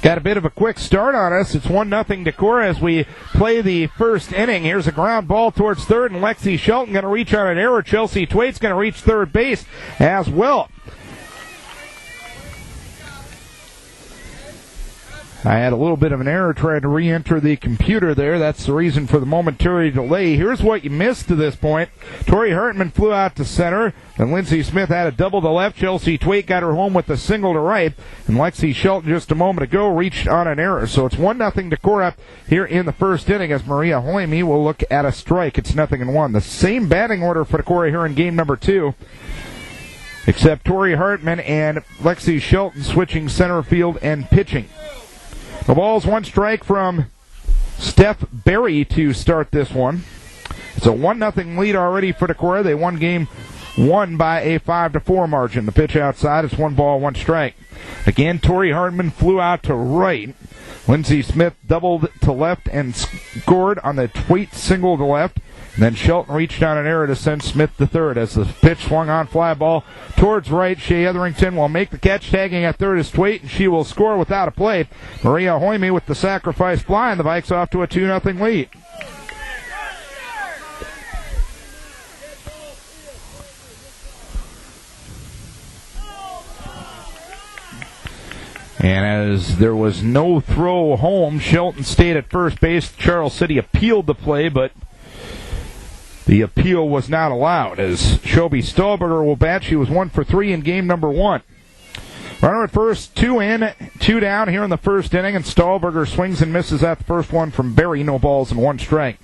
Got a bit of a quick start on us. It's 1-0 Decorah as we play the first inning. Here's a ground ball towards third, and Lexi Shelton going to reach on an error. Chelsea Twait's going to reach third base as well. I had a little bit of an error trying to re-enter the computer there. That's the reason for the momentary delay. Here's what you missed to this point. Tori Hartman flew out to center, and Lindsey Smith had a double to left. Chelsea Twait got her home with a single to right, and Lexi Shelton just a moment ago reached on an error. So it's 1-0 Decorah here in the first inning as Maria Hoyme will look at a strike. It's 0-1. The same batting order for Decorah here in game number 2, except Tori Hartman and Lexi Shelton switching center field and pitching. The ball's one strike from Steph Berry to start this one. It's a 1-0 lead already for Decorah. They won game 1 by a 5-4 margin. The pitch outside is 1 ball, 1 strike. Again, Tori Hartman flew out to right. Lindsey Smith doubled to left and scored on the Twait single to left. And then Shelton reached on an error to send Smith to third as the pitch swung on fly ball towards right. Shea Etherington will make the catch, tagging at third is Twait, and she will score without a play. Maria Hoyme with the sacrifice fly, and the Vikes off to a 2-0 lead. And as there was no throw home, Shelton stayed at first base. Charles City appealed the play, but the appeal was not allowed as Shelby Stahlberger will bat. She was 1 for 3 in game number 1. Runner at first, 2 in, 2 down here in the first inning, and Stahlberger swings and misses at the first one from Berry. No balls and 1 strike.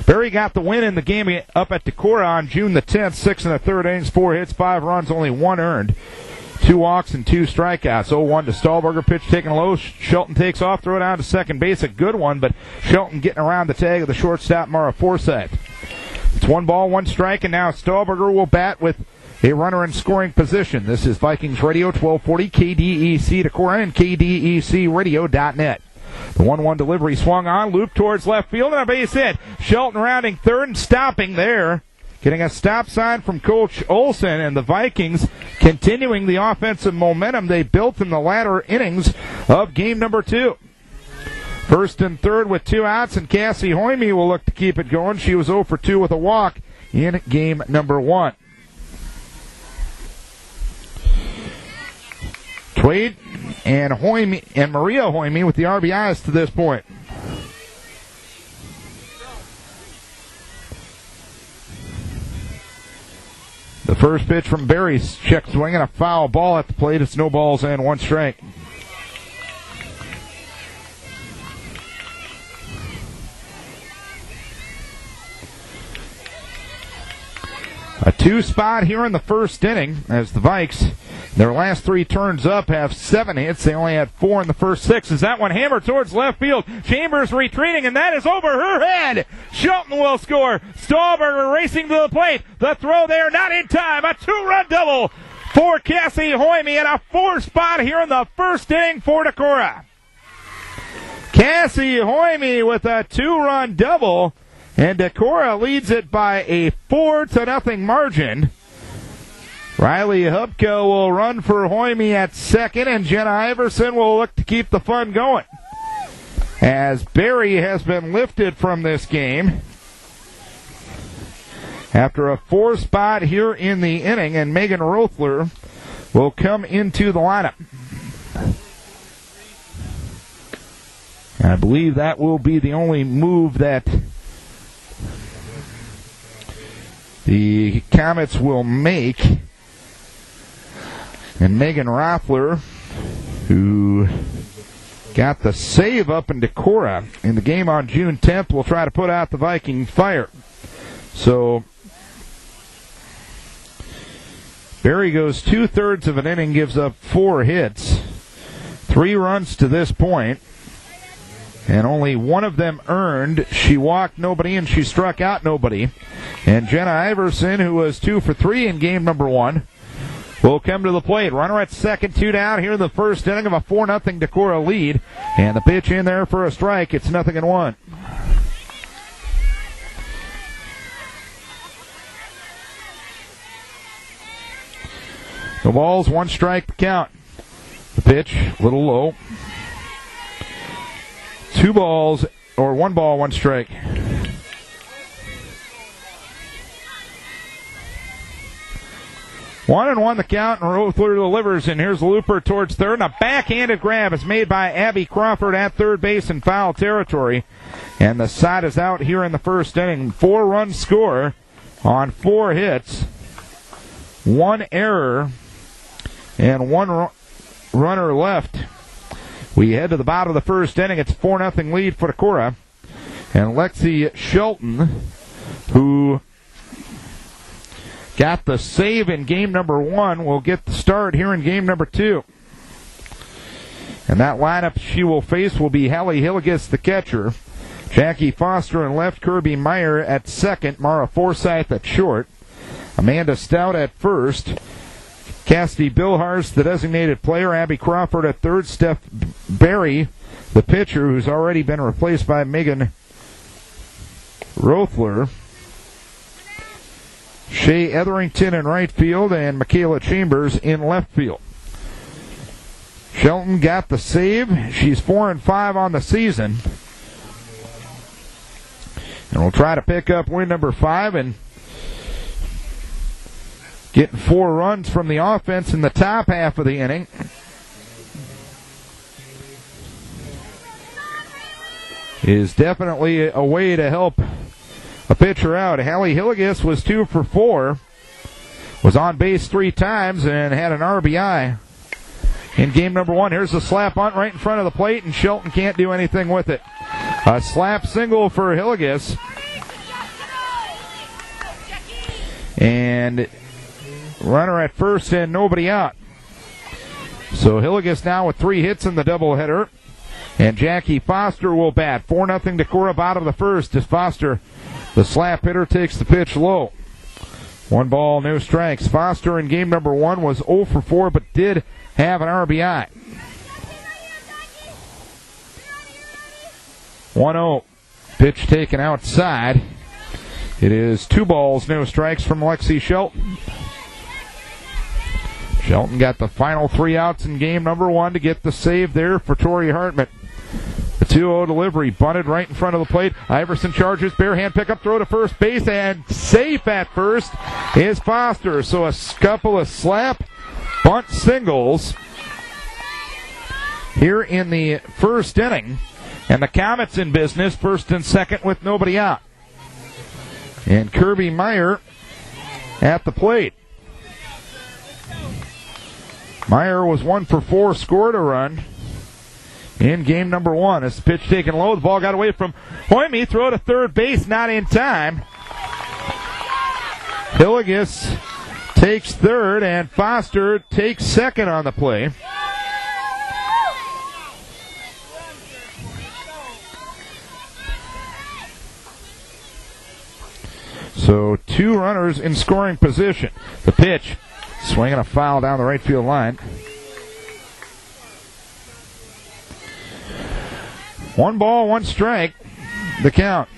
Berry got the win in the game up at Decorah on June the 10th. 6 1/3 innings, 4 hits, 5 runs, only 1 earned. 2 walks and 2 strikeouts. 0-1 to Stahlberger. Pitch taken low. Shelton takes off, throw it down to second base. A good one, but Shelton getting around the tag of the shortstop, Mara Forsythe. It's 1 ball, 1 strike, and now Stahlberger will bat with a runner in scoring position. This is Vikings Radio, 1240 KDEC Decorah and KDECradio.net. The 1-1 delivery swung on, loop towards left field, and a base hit. Shelton rounding third and stopping there. Getting a stop sign from Coach Olson, and the Vikings continuing the offensive momentum they built in the latter innings of game number 2. First and third with 2 outs, and Cassie Hoyme will look to keep it going. She was 0 for 2 with a walk in game number 1. Twade and Hoyme and Maria Hoyme with the RBIs to this point. The first pitch from Berry, check swing and a foul ball at the plate. It's no balls and 1 strike. A 2 spot here in the first inning as the Vikes, their last 3 turns up, have 7 hits. They only had 4 in the first 6. As that one hammered towards left field. Chambers retreating, and that is over her head. Shelton will score. Stahlberger racing to the plate. The throw there, not in time. A 2-run double for Cassie Hoyme, and a 4 spot here in the first inning for Decorah. Cassie Hoyme with a 2-run double. And Decorah leads it by a 4-0 margin. Riley Hubka will run for Hoyme at second, and Jenna Iverson will look to keep the fun going. As Berry has been lifted from this game after a 4 spot here in the inning, and Megan Rothler will come into the lineup. I believe that will be the only move that the Comets will make. And Megan Rothler, who got the save up in Decorah in the game on June 10th, will try to put out the Viking fire. So Berry goes 2/3 of an inning, gives up 4 hits, 3 runs to this point, and only 1 of them earned. She walked nobody and she struck out nobody. And Jenna Iverson, who was 2 for 3 in game number 1, will come to the plate. Runner at second, 2 down here in the first inning of a 4-0 Decorah lead. And the pitch in there for a strike. It's 0-1. The ball's 1 strike to count. The pitch, a little low. 1 ball, 1 strike. One and 1 the count, and Roethler delivers, and here's Looper towards third, and a backhanded grab is made by Abby Crawford at third base in foul territory, and the side is out here in the first inning. 4-run score on 4 hits, 1 error, and 1 runner left. We head to the bottom of the first inning. It's 4-0 lead for Decorah, and Lexi Shelton, who got the save in game number 1, will get the start here in game number 2. And that lineup she will face will be Hallie Hilligus, the catcher, Jackie Foster in left, Kirby Meyer at second, Mara Forsyth at short, Amanda Stout at first, Cassidy Bilhars, the designated player, Abby Crawford at third, Steph Berry, the pitcher, who's already been replaced by Megan Roethler, Shay Etherington in right field, and Michaela Chambers in left field. Shelton got the save. She's 4-5 on the season. And we'll try to pick up win number 5 and getting 4 runs from the offense in the top half of the inning. Is definitely a way to help a pitcher out. Hallie Hilligus was 2 for 4, was on base 3 times, and had an RBI in game number 1. Here's the slap bunt right in front of the plate, and Shelton can't do anything with it. A slap single for Hilligus, and runner at first and nobody out. So Hilligus now with 3 hits in the doubleheader, and Jackie Foster will bat. 4-0 Decorah, bottom of the first, as Foster, the slap hitter, takes the pitch low. 1 ball, no strikes. Foster in game number 1 was 0 for 4, but did have an RBI. 1-0. Pitch taken outside. It is 2 balls, no strikes from Lexi Shelton. Shelton got the final 3 outs in game number 1 to get the save there for Tori Hartman. The 2-0 delivery, bunted right in front of the plate. Iverson charges, bare hand pickup throw to first base, and safe at first is Foster. So a couple of slap bunt singles here in the first inning. And the Comets in business, first and second with nobody out. And Kirby Meyer at the plate. Meyer was 1 for 4, scored a run in game number 1. As the pitch taken low, the ball got away from Hoyme, throw to third base, not in time. Hilligus takes third, and Foster takes second on the play. So 2 runners in scoring position. The pitch, swinging a foul down the right field line. 1 ball, 1 strike, the count.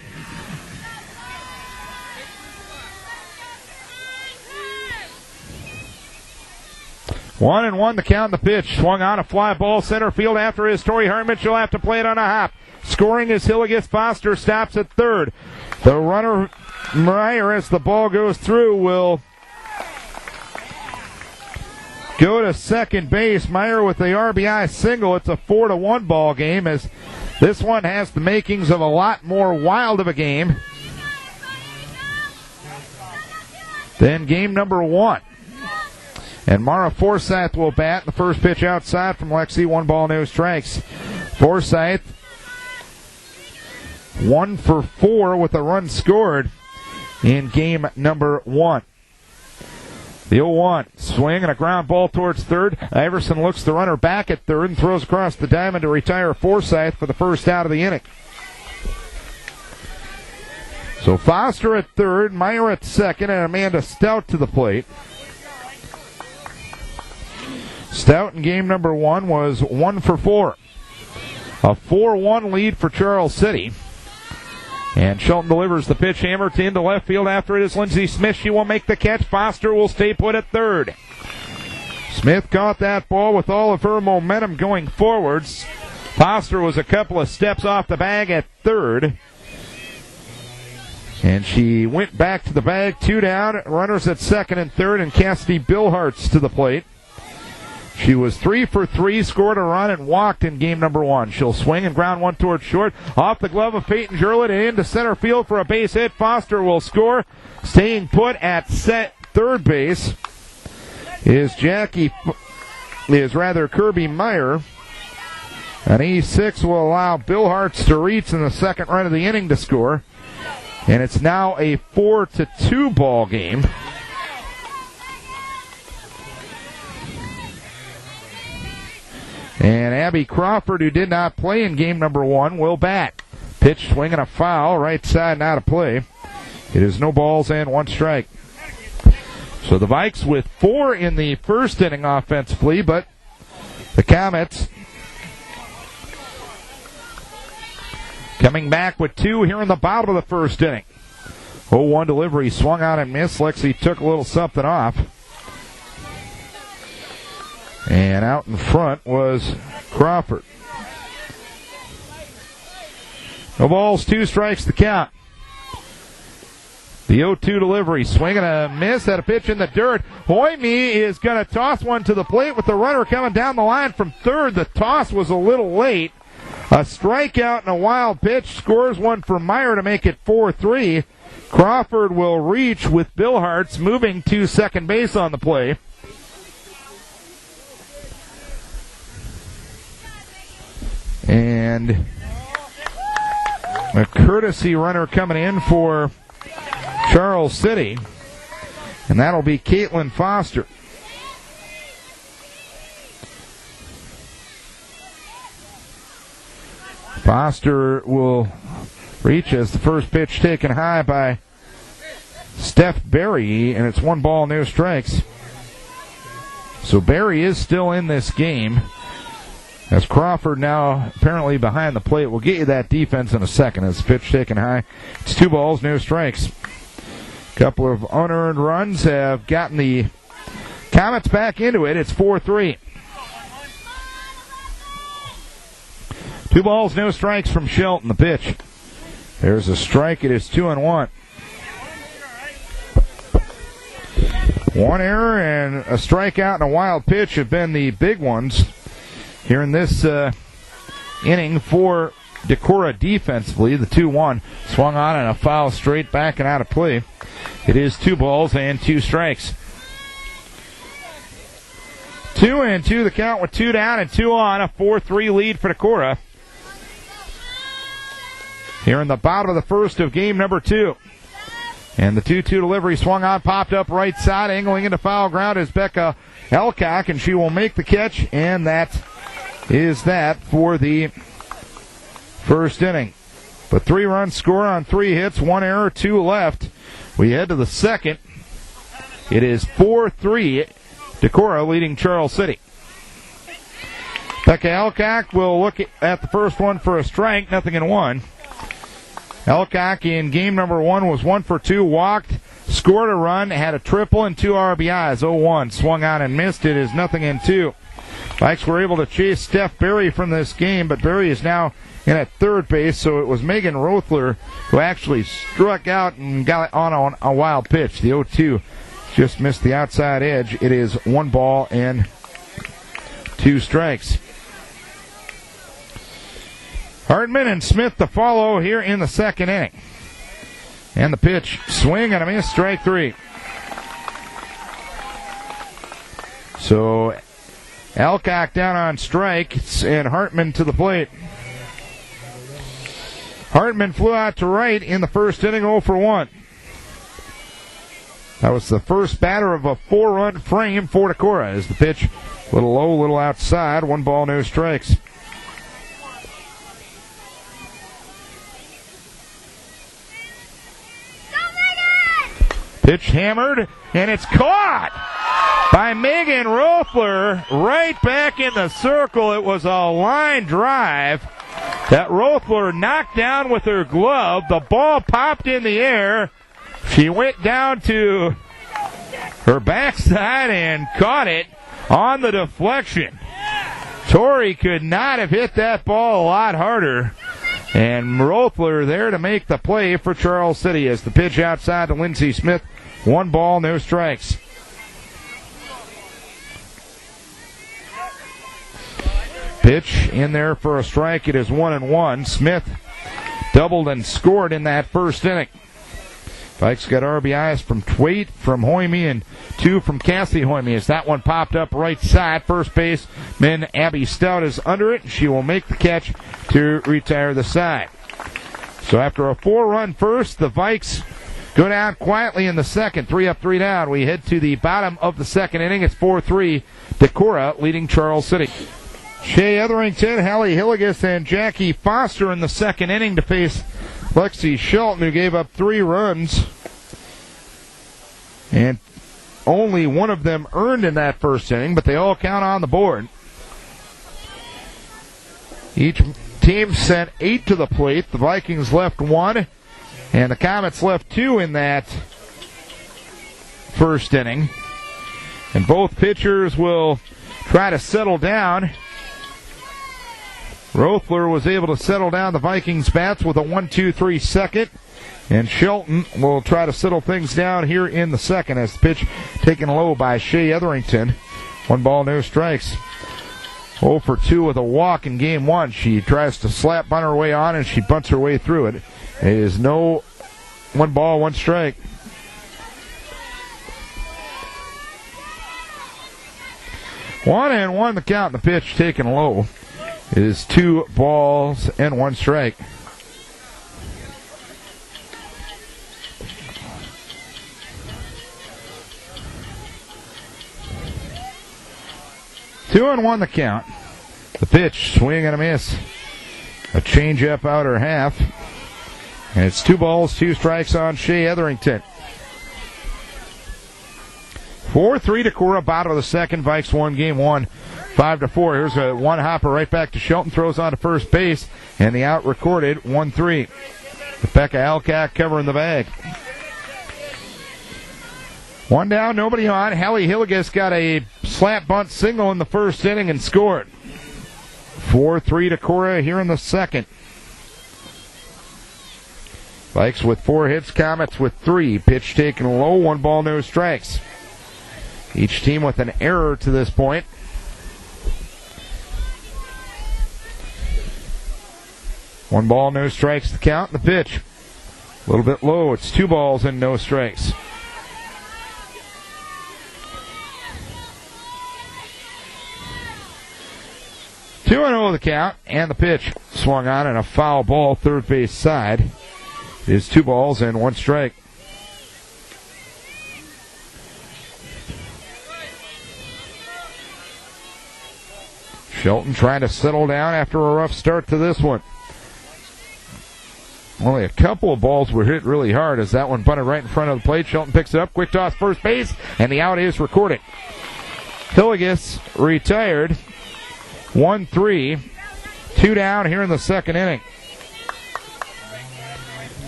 One and 1 the count, the pitch. Swung on a fly ball center field after his Tori Hartman. She'll have to play it on a hop. Scoring is Hilligus. Foster stops at third. The runner, Meyer, as the ball goes through, will go to second base. Meyer with the RBI single. It's a 4-1 ball game, as this one has the makings of a lot more wild of a game than game number 1. And Mara Forsyth will bat. The first pitch outside from Lexi. 1 ball, no strikes. Forsyth 1 for 4 with a run scored in game number 1. The 0-1 swing and a ground ball towards third. Iverson looks the runner back at third and throws across the diamond to retire Forsyth for the first out of the inning. So Foster at third, Meyer at second, and Amanda Stout to the plate. Stout in game number 1 was 1 for 4. A 4-1 lead for Charles City. And Shelton delivers the pitch, hammered into left field. After it is Lindsey Smith. She will make the catch. Foster will stay put at third. Smith caught that ball with all of her momentum going forwards. Foster was a couple of steps off the bag at third. And she went back to the bag, 2 down, runners at second and third, and Cassidy Billhartz to the plate. She was 3 for 3, scored a run, and walked in game number 1. She'll swing and ground one towards short. Off the glove of Peyton Jurlett and into center field for a base hit. Foster will score. Staying put at third base is Kirby Meyer. An E6 will allow Billhartz to reach in the second run of the inning to score. And it's now a 4-2 ball game. And Abby Crawford, who did not play in game number 1, will bat. Pitch swinging a foul, right side and out of play. It is no balls and 1 strike. So the Vikes with 4 in the first inning offensively, but the Comets coming back with 2 here in the bottom of the first inning. 0-1 delivery, swung out and missed. Lexi took a little something off. And out in front was Crawford. No balls, 2 strikes to count. The 0-2 delivery, swinging a miss at a pitch in the dirt. Hoyme is going to toss one to the plate with the runner coming down the line from third. The toss was a little late. A strikeout and a wild pitch, scores one for Meyer to make it 4-3. Crawford will reach with Billhartz moving to second base on the play. And a courtesy runner coming in for Charles City, and that'll be Caitlin Foster. Foster will reach as the first pitch taken high by Steph Berry, and it's 1 ball, no strikes. So Berry is still in this game, as Crawford now apparently behind the plate. We'll get you that defense in a second as the pitch taken high. It's 2 balls, no strikes. A couple of unearned runs have gotten the Comets back into it. It's 4-3. 2 balls, no strikes from Shelton. The pitch. There's a strike. It is 2-1. 1 error and a strikeout and a wild pitch have been the big ones here in this inning for Decorah defensively. The 2-1 swung on and a foul straight back and out of play. It is 2 balls and 2 strikes. 2-2 the count with 2 down and 2 on. A 4-3 lead for Decorah here in the bottom of the first of game number 2. And the 2-2 delivery swung on, popped up right side, angling into foul ground is Becca Elcock, and she will make the catch, and that is that for the first inning. But 3-run score on 3 hits, 1 error, 2 left. We head to the second. It is 4-3, Decorah leading Charles City. Becca Elcock will look at the first one for a strike, 0-1. Elcock in game number 1 was 1 for 2, walked, scored a run, had a triple and 2 RBIs. 0-1, swung on and missed. It is 0-2. Vikes were able to chase Steph Berry from this game, but Berry is now in at third base, so it was Megan Rothler who actually struck out and got on a wild pitch. The 0-2 just missed the outside edge. It is 1 ball and 2 strikes. Hartman and Smith to follow here in the second inning. And the pitch, swing and a miss, strike 3. So Elcock down on strikes and Hartman to the plate. Hartman flew out to right in the first inning, 0 for 1. That was the first batter of a 4-run frame for Decorah. As the pitch, a little low, a little outside, 1 ball, no strikes. Pitch hammered, and it's caught by Megan Rothler right back in the circle. It was a line drive that Rothler knocked down with her glove. The ball popped in the air. She went down to her backside and caught it on the deflection. Torrey could not have hit that ball a lot harder. And Rothler there to make the play for Charles City as the pitch outside to Lindsey Smith. 1 ball, no strikes. Pitch in there for a strike. It is 1-1. Smith doubled and scored in that first inning. Vikes got RBIs from Twait, from Hoyme, and 2 from Cassie Hoyme as that one popped up right side. First baseman Abby Stout is under it. She will make the catch to retire the side. So after a 4-run first, the Vikes go down quietly in the second. 3 up, 3 down. We head to the bottom of the second inning. It's 4-3. Decorah leading Charles City. Shea Etherington, Hallie Hilligus, and Jackie Foster in the second inning to face Lexi Shelton, who gave up 3 runs. And only one of them earned in that first inning, but they all count on the board. Each team sent 8 to the plate. The Vikings left 1, and the Comets left 2 in that first inning. And both pitchers will try to settle down. Rothler was able to settle down the Vikings bats with a 1-2-3 second. And Shelton will try to settle things down here in the second as the pitch taken low by Shea Etherington. 1 ball, no strikes. 0 for 2 with a walk in game 1. She tries to slap bunt her way on and she bunts her way through it. It is no 1 ball, 1 strike. One and 1 the count. The pitch taken low is 2 balls and 1 strike. Two and 1 the count. The pitch, swing and a miss. A changeup outer half. And it's 2 balls, 2 strikes on Shea Etherington. 4-3 Decorah, bottom of the second. Vikes won game 1, 5-4. Here's a 1 hopper right back to Shelton. Throws on to first base. And the out recorded, 1-3. Rebecca Alcock covering the bag. 1 down, nobody on. Hallie Hilligus got a slap bunt single in the first inning and scored. 4-3 Decorah here in the second. Vikes with 4 hits, Comets with 3. Pitch taken low, 1 ball, no strikes. Each team with an error to this point. One ball, no strikes to count. The pitch a little bit low. It's 2 balls and no strikes. Two and 0 the count, and the pitch swung on and a foul ball, third base side. It is 2 balls and 1 strike. Shelton trying to settle down after a rough start to this one. Only a couple of balls were hit really hard as that one bunted right in front of the plate. Shelton picks it up, quick toss first base, and the out is recorded. Hilligus retired. 1-3. 2 down here in the second inning.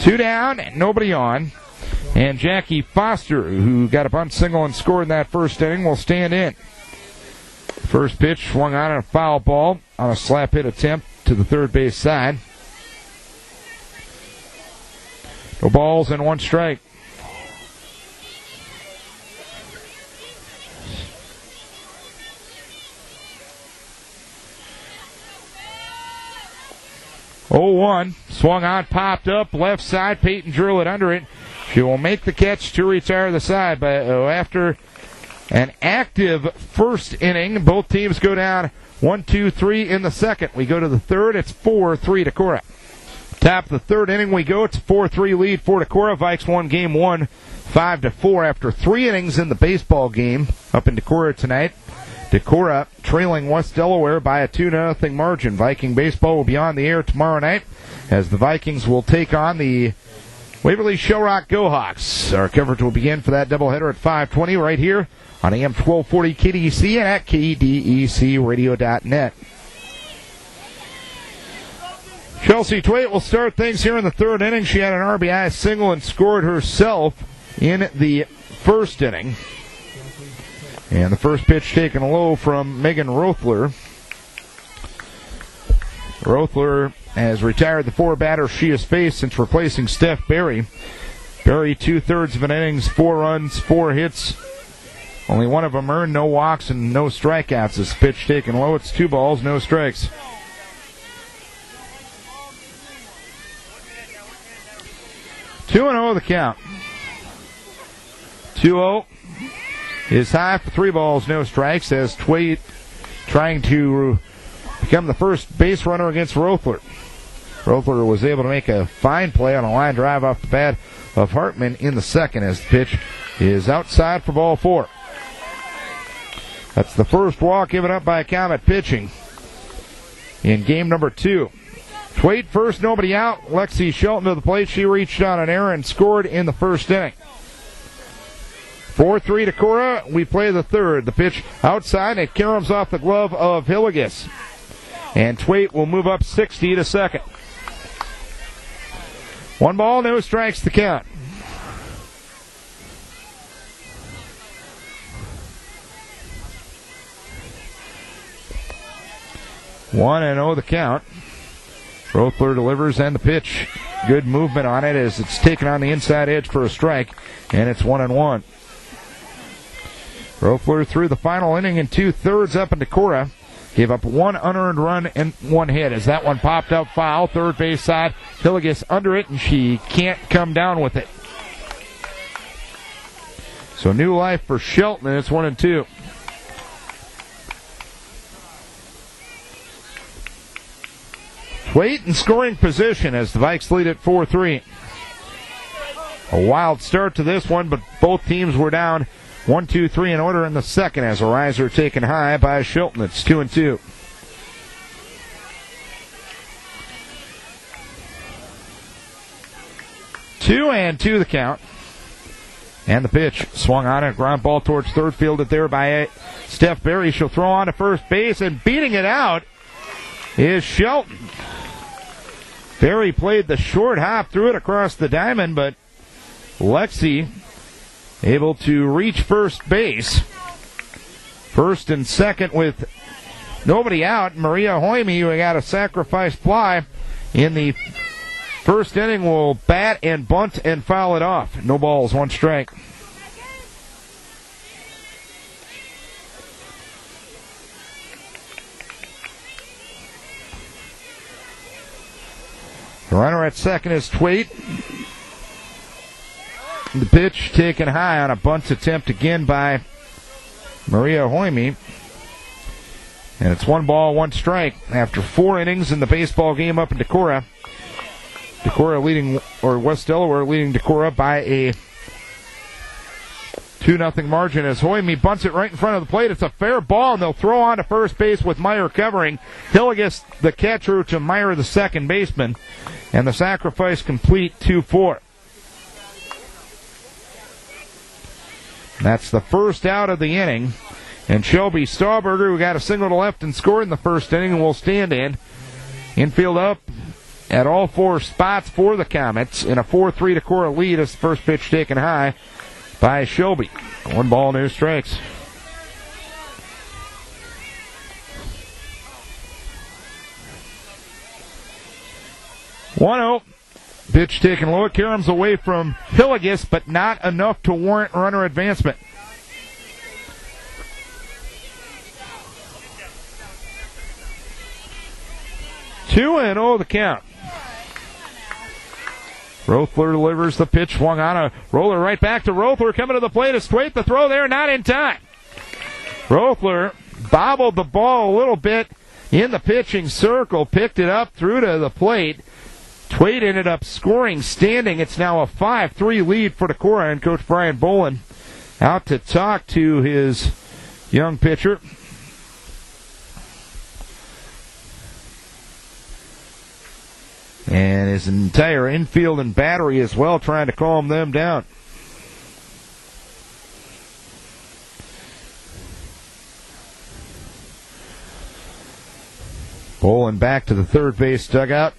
2 down, nobody on. And Jackie Foster, who got a bunt single and scored in that first inning, will stand in. First pitch swung on a foul ball on a slap hit attempt to the third base side. No balls and 1 strike. Oh, 1 swung on, popped up, left side. Peyton drew it under it. She will make the catch to retire the side. But after an active first inning, both teams go down 1-2-3 in the second. We go to the third. It's 4-3 Decorah. Top of the third inning we go. It's a 4-3 lead for Decorah. Vikes won game 1, 5-4 after 3 innings in the baseball game up in Decorah tonight. Decorah trailing West Delaware by a 2-0 margin. Viking baseball will be on the air tomorrow night as the Vikings will take on the Waverly Shellrock Go-Hawks. Our coverage will begin for that doubleheader at 5:20 right here on AM 1240 KDEC and at KDECradio.net. Chelsea Twait will start things here in the third inning. She had an RBI single and scored herself in the first inning. And the first pitch taken low from Megan Rothler. Roethler has retired the 4 batters she has faced since replacing Steph Berry. Berry 2/3 of an innings, 4 runs, 4 hits. Only one of them earned, no walks and no strikeouts. This pitch taken low. It's 2 balls, no strikes. 2-0 the count. 2-0 is high for 3 balls, no strikes, as Twait trying to become the first base runner against Roethler. Roethler was able to make a fine play on a line drive off the bat of Hartman in the second, as the pitch is outside for ball 4. That's the first walk given up by Comet pitching in game number 2. Twait first, nobody out. Lexi Shelton to the plate. She reached on an error and scored in the first inning. 4-3 Decorah. We play the third. The pitch outside. It caroms off the glove of Hilligus. And Twait will move up 60 to second. 1 ball, no strikes to count. One and 0 the count. Roethler delivers and the pitch. Good movement on it as it's taken on the inside edge for a strike, and it's 1-1. Roethler threw the final inning in 2/3 up in Decorah. Gave up 1 unearned run and 1 hit as that one popped up foul. Third base side. Hilligus under it, and she can't come down with it. So new life for Shelton, and it's 1-2. Twait in scoring position as the Vikes lead at 4-3. A wild start to this one, but both teams were down 1-2-3 in order in the second as a riser taken high by Shelton. It's 2-2. Two and 2 the count. And the pitch swung on a ground ball towards third, fielded there by Steph Berry. She'll throw on to first base, and beating it out is Shelton. Berry played the short hop, threw it across the diamond, but Lexi able to reach first base. First and second with nobody out. Maria Hoyme, who got a sacrifice fly in the first inning, will bat and bunt and foul it off. No balls, 1 strike. The runner at second is Twait. The pitch taken high on a bunt attempt again by Maria Hoyme. And it's 1 ball, 1 strike after 4 innings in the baseball game up in Decorah. Decorah leading, or West Delaware leading Decorah by a 2-0 margin as Hoyme bunts it right in front of the plate. It's a fair ball, and they'll throw on to first base with Meyer covering. Hilligus, the catcher, to Meyer, the second baseman. And the sacrifice complete, 2-4. That's the first out of the inning. And Shelby Stauberger, who got a single to left and scored in the first inning, will stand in. Infield up at all 4 spots for the Comets in a 4-3 Decorah lead as the first pitch taken high by Shelby. 1 ball, no strikes. One-0. Pitch taken low. It caroms away from Hilligus, but not enough to warrant runner advancement. Two and 0 the count. Roethler delivers the pitch, swung on a roller right back to Roethler, coming to the plate. Is Twait, the throw there, not in time. Roethler bobbled the ball a little bit in the pitching circle, picked it up, threw to the plate. Twait ended up scoring standing. It's now a 5-3 lead for Decorah, and Coach Brian Bolin out to talk to his young pitcher. And his entire infield and battery as well, trying to calm them down. Bolin back to the third base dugout.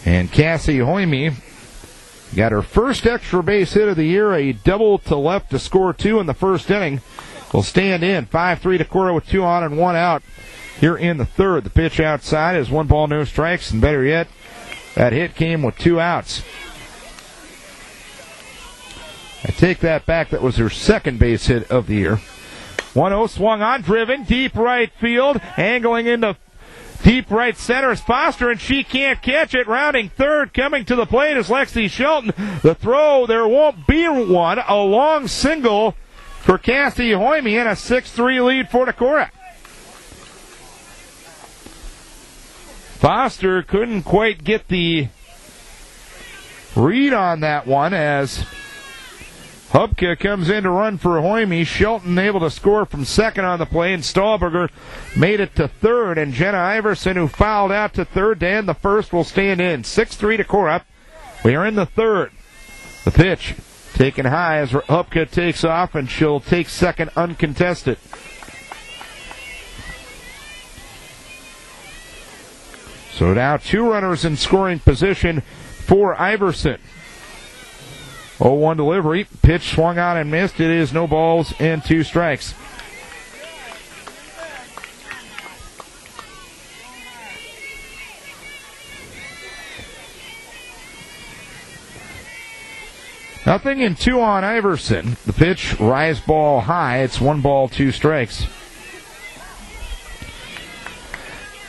And Cassie Hoyme got her first extra base hit of the year, a double to left to score 2 in the first inning. Will stand in 5-3 Decorah with 2 on and 1 out here in the third. The pitch outside is 1 ball, no strikes, and better yet, that hit came with 2 outs. I take that back. That was her second base hit of the year. 1-0 swung on, driven, deep right field, angling into deep right center is Foster, and she can't catch it. Rounding third, coming to the plate is Lexi Shelton. The throw, there won't be one. A long single for Cassie Hoyme and a 6-3 lead for Decorah. Foster couldn't quite get the read on that one as Hubka comes in to run for Hoyme. Shelton able to score from second on the play, and Stahlberger made it to third. And Jenna Iverson, who fouled out to third to end the first, will stand in. 6-3 Decorah. We are in the third. The pitch taken high as Hubka takes off, and she'll take second uncontested. So now 2 runners in scoring position for Iverson. 0-1 delivery. Pitch swung on and missed. It is no balls and 2 strikes. Nothing in 2 on Iverson. The pitch, rise ball high. It's 1 ball, 2 strikes.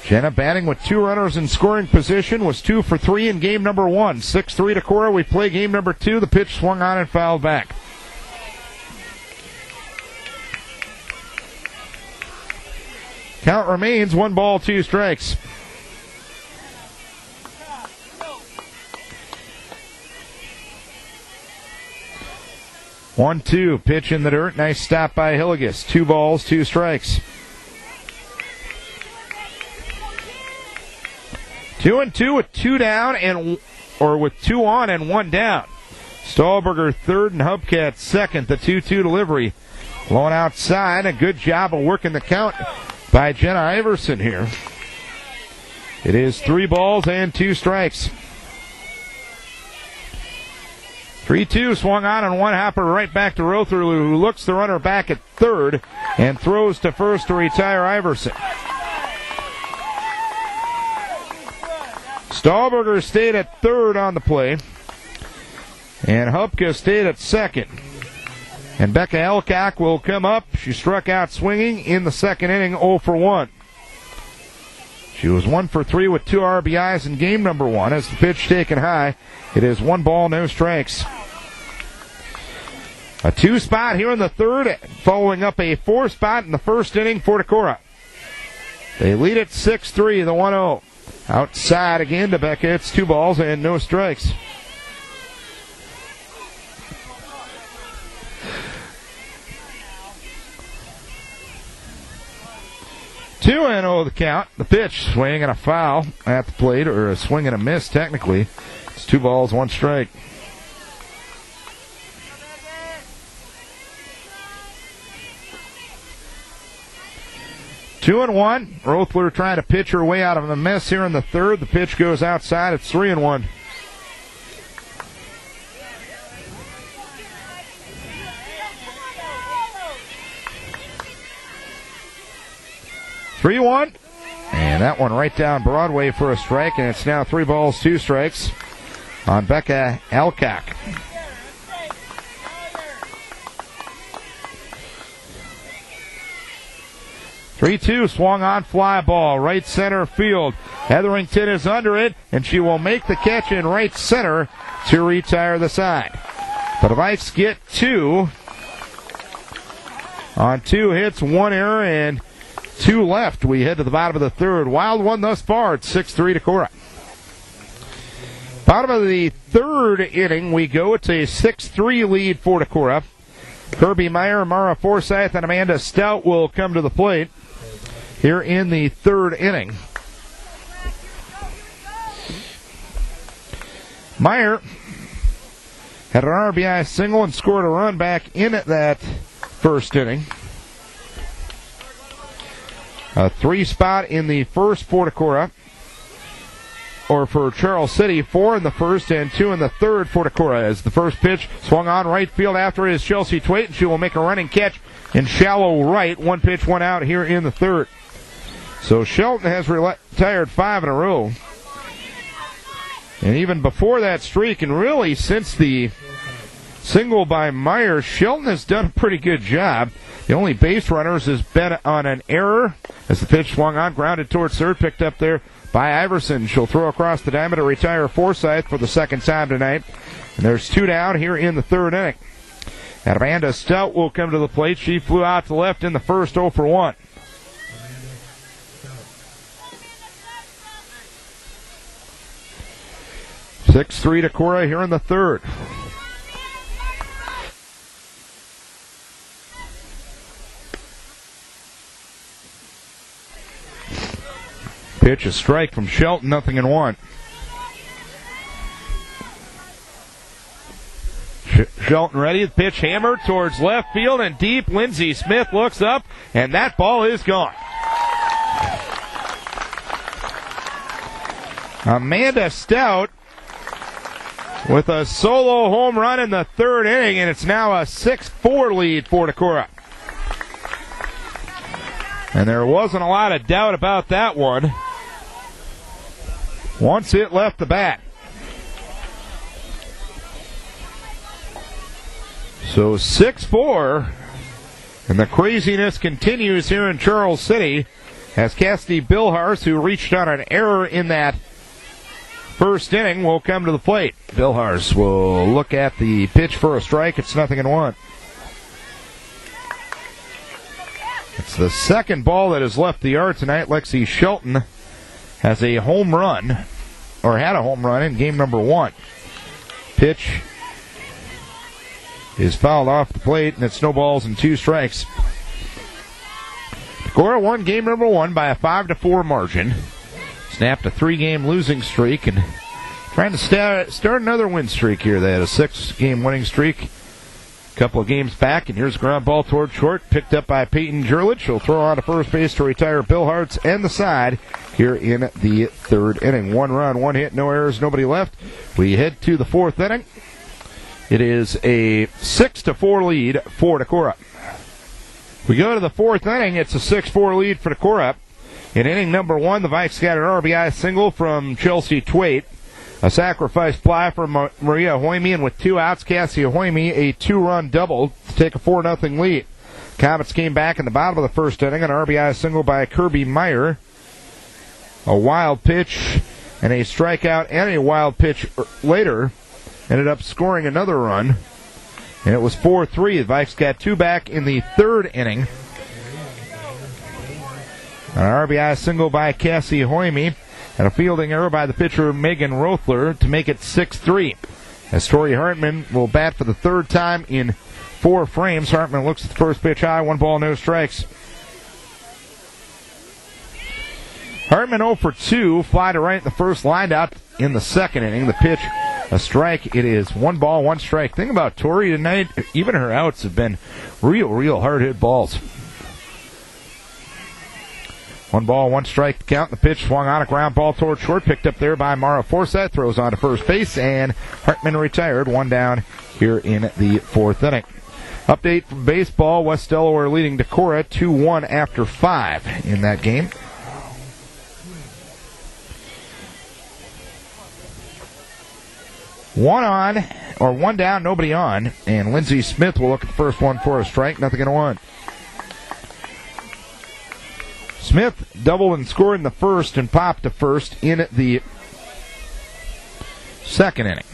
Jenna batting with 2 runners in scoring position, was 2 for 3 in game number 1. 6-3 Decorah. We play game number 2. The pitch swung on and fouled back. Count remains 1 ball, 2 strikes. One, 2, pitch in the dirt. Nice stop by Hillegas. 2 balls, 2 strikes. 2-2 with 2 down with 2 on and 1 down. Stahlberger third and Hubcat second. The 2-2 delivery. Blown outside. A good job of working the count by Jenna Iverson here. It is 3 balls and 2 strikes. 3-2 swung on and 1 hopper right back to Rother, who looks the runner back at third and throws to first to retire Iverson. Stahlberger stayed at third on the play, and Hubka stayed at second. And Becca Elcock will come up. She struck out swinging in the second inning, 0 for 1. She was 1 for 3 with 2 RBIs in game number 1. As the pitch taken high, it is 1 ball, no strikes. A 2 spot here in the third, following up a 4 spot in the first inning for Decorah. They lead it 6-3, the 1-0. Outside again to Becca. It's 2 balls and no strikes. Two 2-0 the count. The pitch, swing and a foul at the plate, or a swing and a miss technically. It's 2 balls, 1 strike. Two and 1. Rothler trying to pitch her way out of the mess here in the third. The pitch goes outside. It's 3-1. And that one right down Broadway for a strike, and it's now 3 balls, 2 strikes on Becca Alcock. Three-2 swung on, fly ball, right center field. Hetherington is under it, and she will make the catch in right center to retire the side. The Device get 2 on 2 hits, 1 error, and 2 left. We head to the bottom of the third. Wild one thus far. It's 6-3 Decorah. Bottom of the third inning we go. It's a 6-3 lead for Decorah. Kirby Meyer, Mara Forsyth, and Amanda Stout will come to the plate here in the third inning. Meyer had an RBI single and scored a run back in at that first inning. A 3 spot in the first for Decorah. for Charles City, 4 in the first and 2 in the third for Decorah. As the first pitch swung on right field after it is Chelsea Twait, and she will make a running catch in shallow right. One pitch, one out here in the third. So Shelton has retired 5 in a row. And even before that streak, and really since the single by Meyer, Shelton has done a pretty good job. The only base runners has been on an error as the pitch swung on, grounded towards third, picked up there by Iverson. She'll throw across the diamond to retire Forsyth for the second time tonight. And there's 2 down here in the third inning. And Amanda Stout will come to the plate. She flew out to left in the first, 0 for 1. Six-3 Decorah here in the third. Pitch, a strike from Shelton, 0-1. Shelton ready, the pitch hammered towards left field and deep. Lindsey Smith looks up, and that ball is gone. Amanda Stout with a solo home run in the third inning, and it's now a 6-4 lead for Decorah. And there wasn't a lot of doubt about that one once it left the bat. So 6-4, and the craziness continues here in Charles City as Cassidy Bilhars, who reached on an error in that first inning, will come to the plate. Bilhars will look at the pitch for a strike. It's 0-1. It's the second ball that has left the yard tonight. Lexi Shelton has a home run, or had a home run in game number 1. Pitch is fouled off the plate, and it snowballs in 2 strikes. Decorah won game number 1 by a 5-4 margin. Snapped a 3-game losing streak and trying to start another win streak here. They had a 6-game winning streak a couple of games back, and here's a ground ball toward short, picked up by Peyton Jurlich. She'll throw on to first base to retire Bill Hartz and the side here in the third inning. 1 run, 1 hit, no errors, nobody left. We head to the fourth inning. It is a 6-4 lead for Decorah. We go to the fourth inning. It's a 6-4 lead for Decorah. In inning number 1, the Vikes got an RBI single from Chelsea Twait. A sacrifice fly from Maria Hoyme, and with 2 outs, Cassia Hoyme a 2-run double to take a 4-0 lead. Comets came back in the bottom of the first inning, an RBI single by Kirby Meyer. A wild pitch and a strikeout and a wild pitch later ended up scoring another run, and it was 4-3. The Vikes got 2 back in the third inning. An RBI single by Cassie Hoyme and a fielding error by the pitcher Megan Rothler to make it 6-3. As Tori Hartman will bat for the third time in 4 frames. Hartman looks at the first pitch high, 1 ball, no strikes. Hartman 0 for 2, fly to right in the first, lined out in the second inning. The pitch, a strike. It is 1 ball, 1 strike. Thing about Tori tonight, even her outs have been real hard-hit balls. 1 ball, 1 strike to count. The pitch swung on, a ground ball toward short, picked up there by Mara Forsyth, throws on to first base, and Hartman retired. 1 down here in the fourth inning. Update from baseball: West Delaware leading Decorah 2-1 after 5 in that game. One down, nobody on, and Lindsey Smith will look at the first one for a strike, 0-1. Smith doubled and scored in the first and popped to first in the second inning.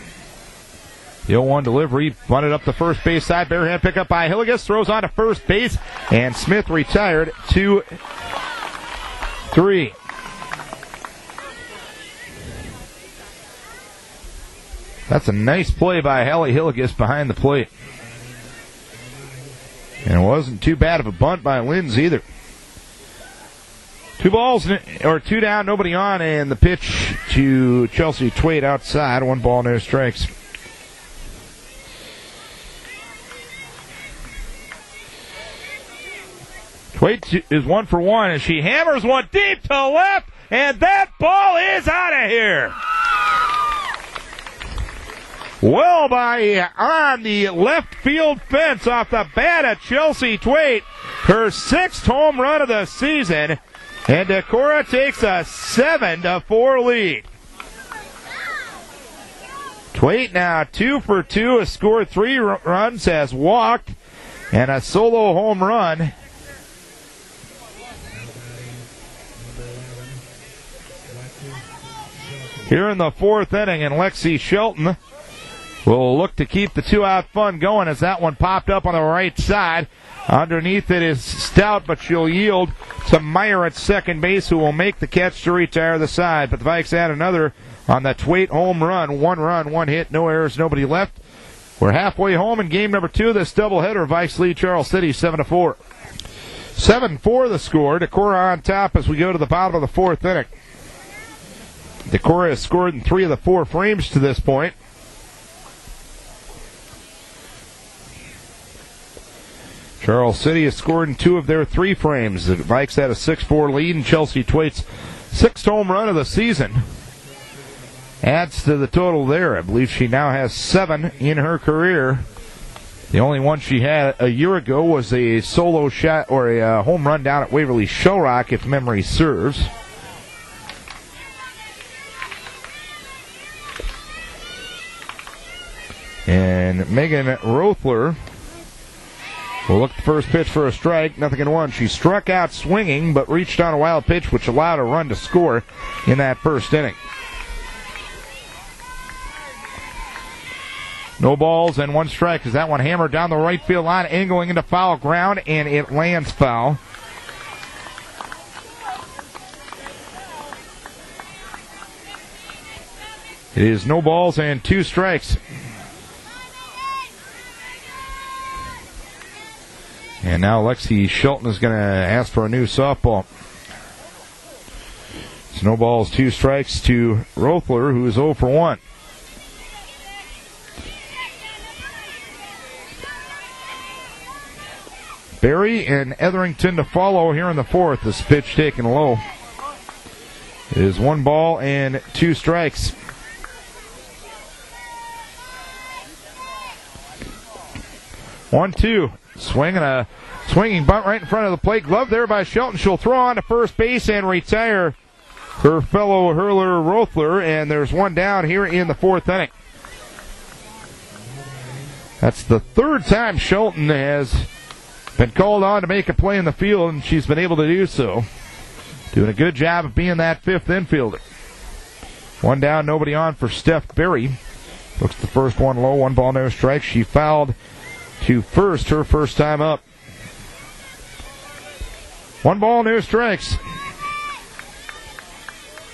The 0-1 delivery, bunted up the first base side, barehand pickup by Hilligus, throws on to first base, and Smith retired 2-3. That's a nice play by Hallie Hilligus behind the plate. And it wasn't too bad of a bunt by Linz either. 2 down, nobody on, and the pitch to Chelsea Twait outside. 1 ball, no strikes. Twait is 1 for 1 as she hammers one deep to left. and that ball is out of here. Well on the left field fence off the bat of Chelsea Twait. Her 6th home run of the season. And Decorah takes a 7-4 lead. Twait now 2 for 2, has scored 3 runs, has walked, and a solo home run. Here in the 4th inning, and Lexi Shelton will look to keep the 2-out fun going as that one popped up on the right side. Underneath it is Stout, but she'll yield to Meyer at second base, who will make the catch to retire the side. But the Vikes add another on the Twait home run. 1 run, 1 hit, no errors, nobody left. We're halfway home in game number 2 of this doubleheader. Vikes lead Charles City 7-4. 7-4 the score. Decorah on top as we go to the bottom of the 4th inning. Decorah has scored in 3 of the 4 frames to this point. Charles City has scored in 2 of their 3 frames. The Vikes had a 6-4 lead, and Chelsea Twait's 6th home run of the season adds to the total there. I believe she now has 7 in her career. The only one she had a year ago was a solo shot or a home run down at Waverly Shellrock, if memory serves. And Megan Rothler will look at the first pitch for a strike, nothing in 1. She struck out swinging, but reached on a wild pitch, which allowed a run to score in that first inning. No balls and 1 strike as that one hammered down the right field line, angling into foul ground, and it lands foul. It is no balls and 2 strikes. And now Lexi Shelton is going to ask for a new softball. It's no balls, 2 strikes to Rothler, who is 0 for 1. Berry and Etherington to follow here in the 4th. This pitch taken low. It is 1 ball and 2 strikes. One, 2. Swinging bunt right in front of the plate. Glove there by Shelton. She'll throw on to first base and retire her fellow hurler Rothler. And there's 1 down here in the 4th inning. That's the 3rd time Shelton has been called on to make a play in the field, and she's been able to do so. Doing a good job of being that 5th infielder. 1 down, nobody on for Steph Berry. Looks the first one low, 1 ball, no strike. She fouled to first, her first time up. 1 ball, no strikes.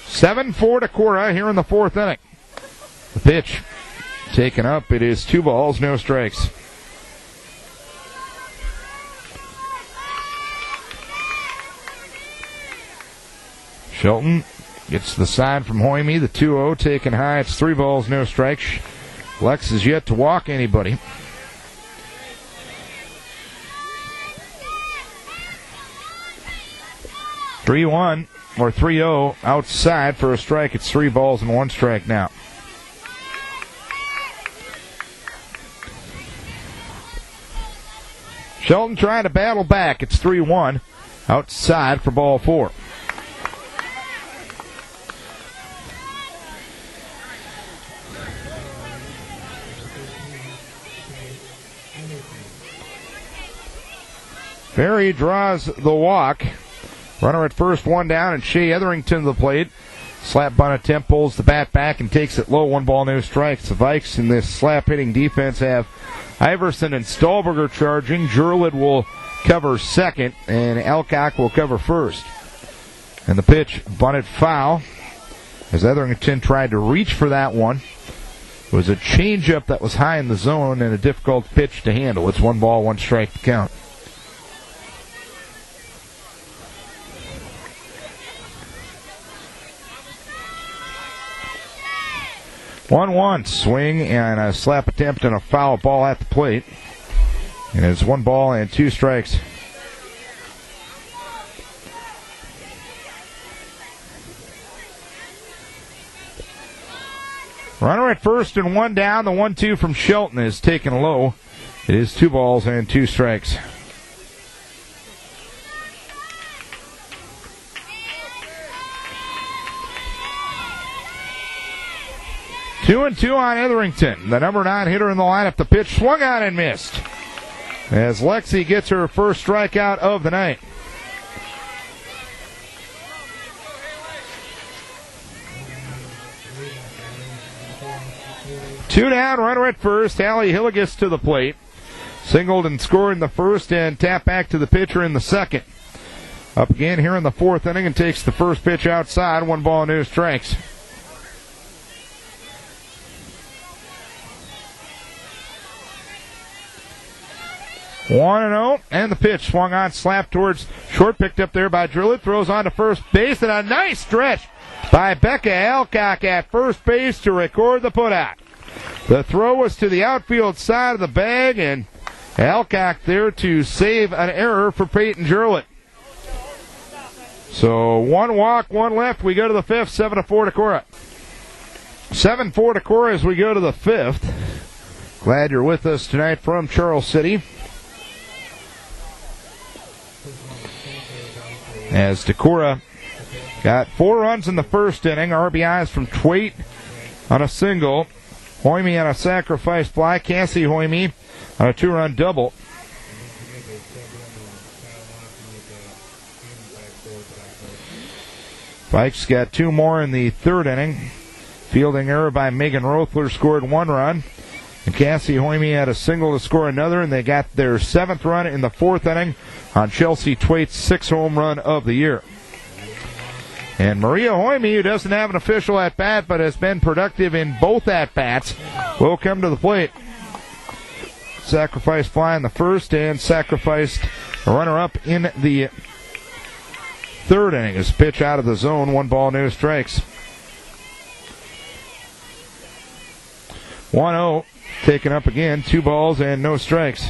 7-4 Decorah here in the 4th inning. The pitch taken up. It is 2 balls, no strikes. Shelton gets the sign from Hoyme, the 2-0 taken high. It's 3 balls, no strikes. Lex is yet to walk anybody. 3-1 or 3-0 outside for a strike. It's 3 balls and 1 strike now. Shelton trying to battle back. It's 3-1 outside for ball 4. Berry draws the walk. Runner at first, 1 down, and Shea Etherington to the plate. Slap bunt attempt, pulls the bat back and takes it low. 1 ball, no strikes. The Vikes in this slap hitting defense have Iverson and Stahlberger charging. Jurlid will cover second, and Alcock will cover first. And the pitch bunted foul as Etherington tried to reach for that one. It was a changeup that was high in the zone and a difficult pitch to handle. It's 1 ball, 1 strike to count. 1-1 swing and a slap attempt and a foul ball at the plate. And it's 1 ball and 2 strikes. Runner at first and one down. The 1-2 from Shelton is taken low. It is 2 balls and 2 strikes. Two and 2 on Etherington. The number 9 hitter in the lineup. The pitch swung on and missed, as Lexi gets her first strikeout of the night. Two down, runner at first. Allie Hilligus to the plate. Singled and scored in the first and tapped back to the pitcher in the second. Up again here in the 4th inning and takes the first pitch outside. 1 ball, no strikes. 1-0, and the pitch swung on, slapped towards short, picked up there by Drillett, throws on to first base, and a nice stretch by Becca Alcock at first base to record the putout. The throw was to the outfield side of the bag, and Alcock there to save an error for Peyton Drillett. So 1 walk, 1 left. We go to the 5th, 7-4 Decorah. 7-4 Decorah as we go to the 5th. Glad you're with us tonight from Charles City, as Decorah got 4 runs in the first inning. RBIs from Twait on a single, Hoyme on a sacrifice fly, Cassie Hoyme on a 2-run double. Vikes got 2 more in the 3rd inning. Fielding error by Megan Rothler scored 1 run. And Cassie Hoyme had a single to score another, and they got their 7th run in the 4th inning on Chelsea Twait's 6th home run of the year. And Maria Hoyme, who doesn't have an official at-bat but has been productive in both at-bats, will come to the plate. Sacrifice fly in the first and sacrificed a runner-up in the 3rd inning. His pitch out of the zone, 1 ball, no strikes. 1-0. Taken up again, 2 balls and no strikes.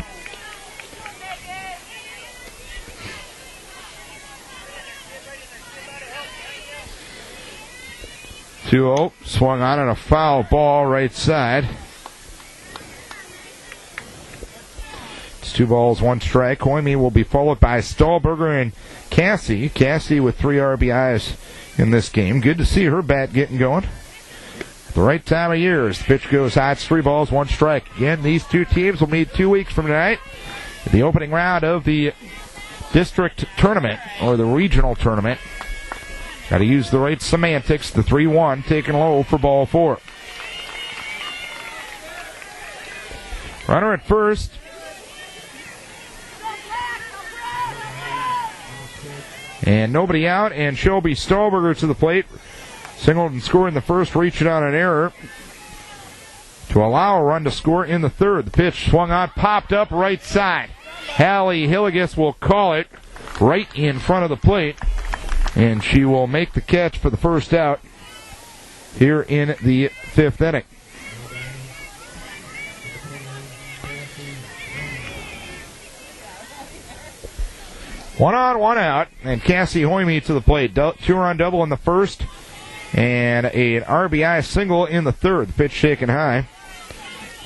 Two-0, swung on a foul ball right side. It's 2 balls, 1 strike. Hoyme will be followed by Stahlberger and Cassie. Cassie with 3 RBIs in this game. Good to see her bat getting going. The right time of year as the pitch goes high. It's 3 balls, 1 strike. Again, these 2 teams will meet 2 weeks from tonight in the opening round of the district tournament, or the regional tournament. Got to use the right semantics. The 3-1 taken low for ball 4. Runner at first. And nobody out, and Shelby Stahlberger to the plate. Singled and scored in the first, reaching on an error to allow a run to score in the 3rd. The pitch swung on, popped up right side. Hallie Hilligus will call it right in front of the plate, and she will make the catch for the first out here in the 5th inning. One on, 1 out, and Cassie Hoyme to the plate. 2-run double in the first, and an RBI single in the 3rd. The pitch taken high.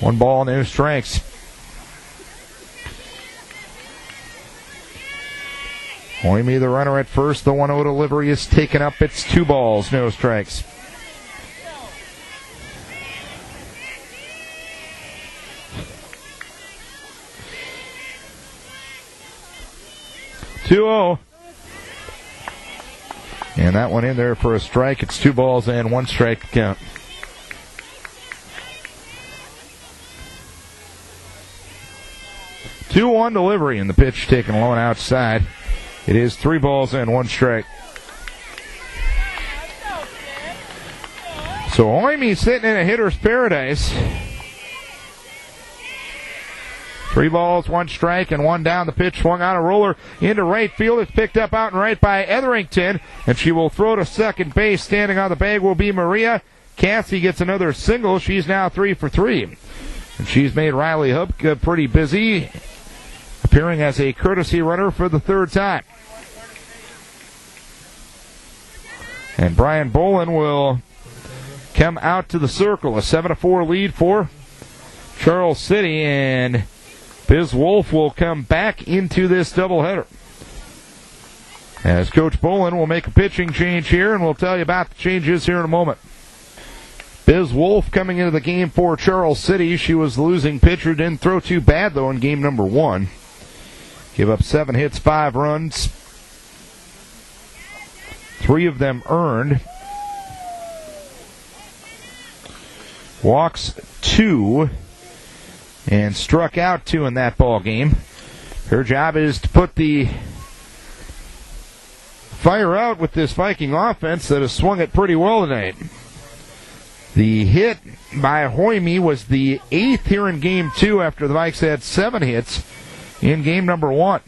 1 ball, no strikes. Hoyme, the runner at first. The 1-0 delivery is taken up. It's 2 balls, no strikes. Two-0. And that one in there for a strike. It's 2 balls and 1 strike to count. Two-1 delivery, and the pitch taken low and outside. It is 3 balls and 1 strike. So Hoyme sitting in a hitter's paradise. 3 balls, 1 strike, and 1 down. The pitch swung on a roller into right field. It's picked up out and right by Etherington, and she will throw to second base. Standing on the bag will be Maria. Cassie gets another single. She's now 3 for 3. And she's made Riley Hubka pretty busy, appearing as a courtesy runner for the 3rd time. And Brian Bolin will come out to the circle. A 7-4 lead for Charles City, and Biz Wolf will come back into this doubleheader. As Coach Bolin will make a pitching change here, and we'll tell you about the changes here in a moment. Biz Wolf coming into the game for Charles City. She was the losing pitcher. Didn't throw too bad, though, in game number 1. Give up 7 hits, 5 runs. 3 of them earned. Walks 2 and struck out 2 in that ball game. Her job is to put the fire out with this Viking offense that has swung it pretty well tonight. The hit by Hoyme was the 8th here in game 2 after the Vikes had 7 hits in game number 1.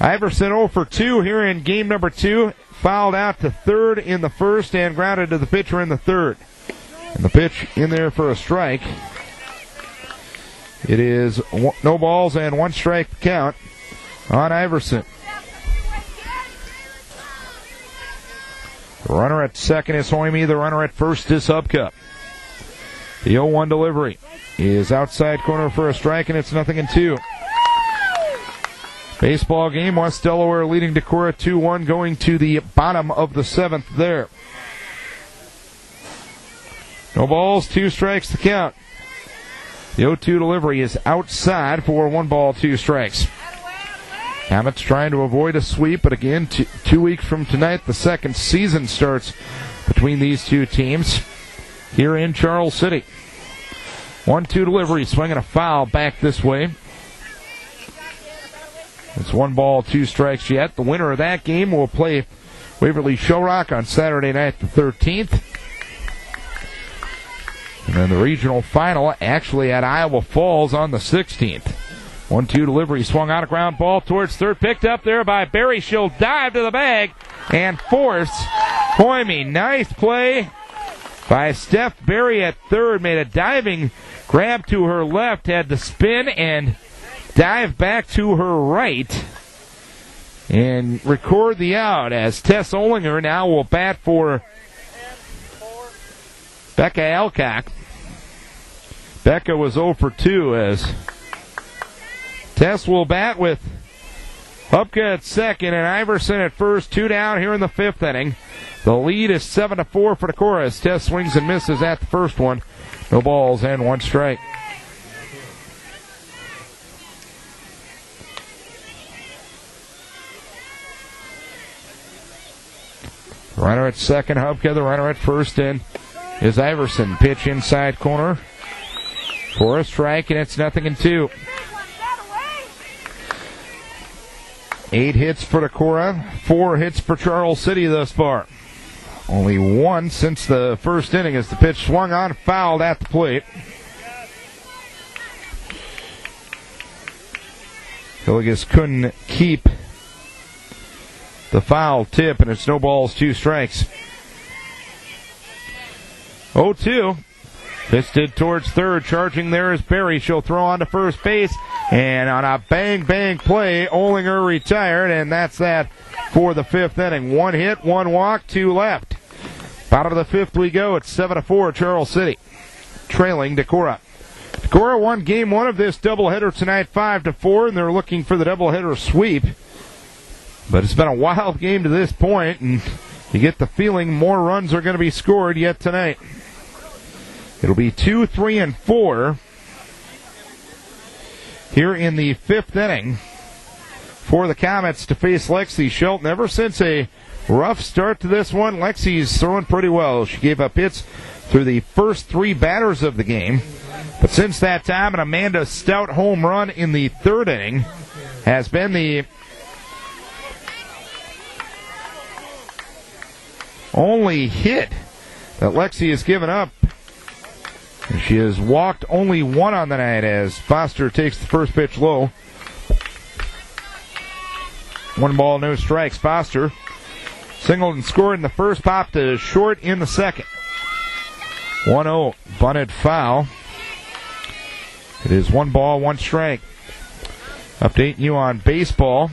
Iverson 0 for 2 here in game number 2. Fouled out to third in the first and grounded to the pitcher in the third. And the pitch in there for a strike. It is no balls and 1 strike count on Iverson. The runner at second is Hoyme. The runner at first is Hubka. The 0-1 delivery is outside corner for a strike, and it's 0-2. Baseball game, West Delaware leading Decorah 2-1, going to the bottom of the 7th there. No balls, 2 strikes to count. The 0-2 delivery is outside for 1 ball, 2 strikes. Comets trying to avoid a sweep, but again, 2 weeks from tonight, the second season starts between these two teams here in Charles City. 1-2 delivery, swinging a foul back this way. It's 1 ball, 2 strikes yet. The winner of that game will play Waverly Showrock on Saturday night the 13th. And then the regional final actually at Iowa Falls on the 16th. 1-2 delivery, swung out a ground ball towards third, picked up there by Barry. She'll dive to the bag and force Hoyme. Nice play by Steph Barry at third. Made a diving grab to her left, had to spin and dive back to her right and record the out as Tess Olinger now will bat for Becca Alcock. Becca was 0 for 2 as Tess will bat with Hubka at second and Iverson at first. 2 down here in the 5th inning. The lead is 7-4 for Decorah as Tess swings and misses at the first one. No balls and 1 strike. Runner at second, Hubka. The runner at first in is Iverson. Pitch inside corner for a strike, and it's 0-2. 8 hits for Decorah, 4 hits for Charles City thus far. Only 1 since the first inning as the pitch swung on, fouled at the plate. Hillegas couldn't keep the foul tip, and it's no balls, 2 strikes. 0-2. Fisted towards third. Charging there is Barry. She'll throw on to first base. And on a bang-bang play, Olinger retired, and that's that for the 5th inning. 1 hit, 1 walk, 2 left. Bottom of the 5th we go. It's 7-4 Charles City, trailing Decorah. Decorah won game 1 of this doubleheader tonight 5-4, and they're looking for the doubleheader sweep. But it's been a wild game to this point, and you get the feeling more runs are going to be scored yet tonight. It'll be 2, 3, and 4 here in the 5th inning for the Comets to face Lexi Shelton. Ever since a rough start to this one, Lexi's throwing pretty well. She gave up hits through the first 3 batters of the game. But since that time, an Amanda Stout home run in the 3rd inning has been the only hit that Lexi has given up. And she has walked only 1 on the night as Foster takes the first pitch low. 1 ball, no strikes. Foster singled and scored in the first, popped to short in the second. 1-0, bunted foul. It is 1 ball, 1 strike. Updating you on baseball.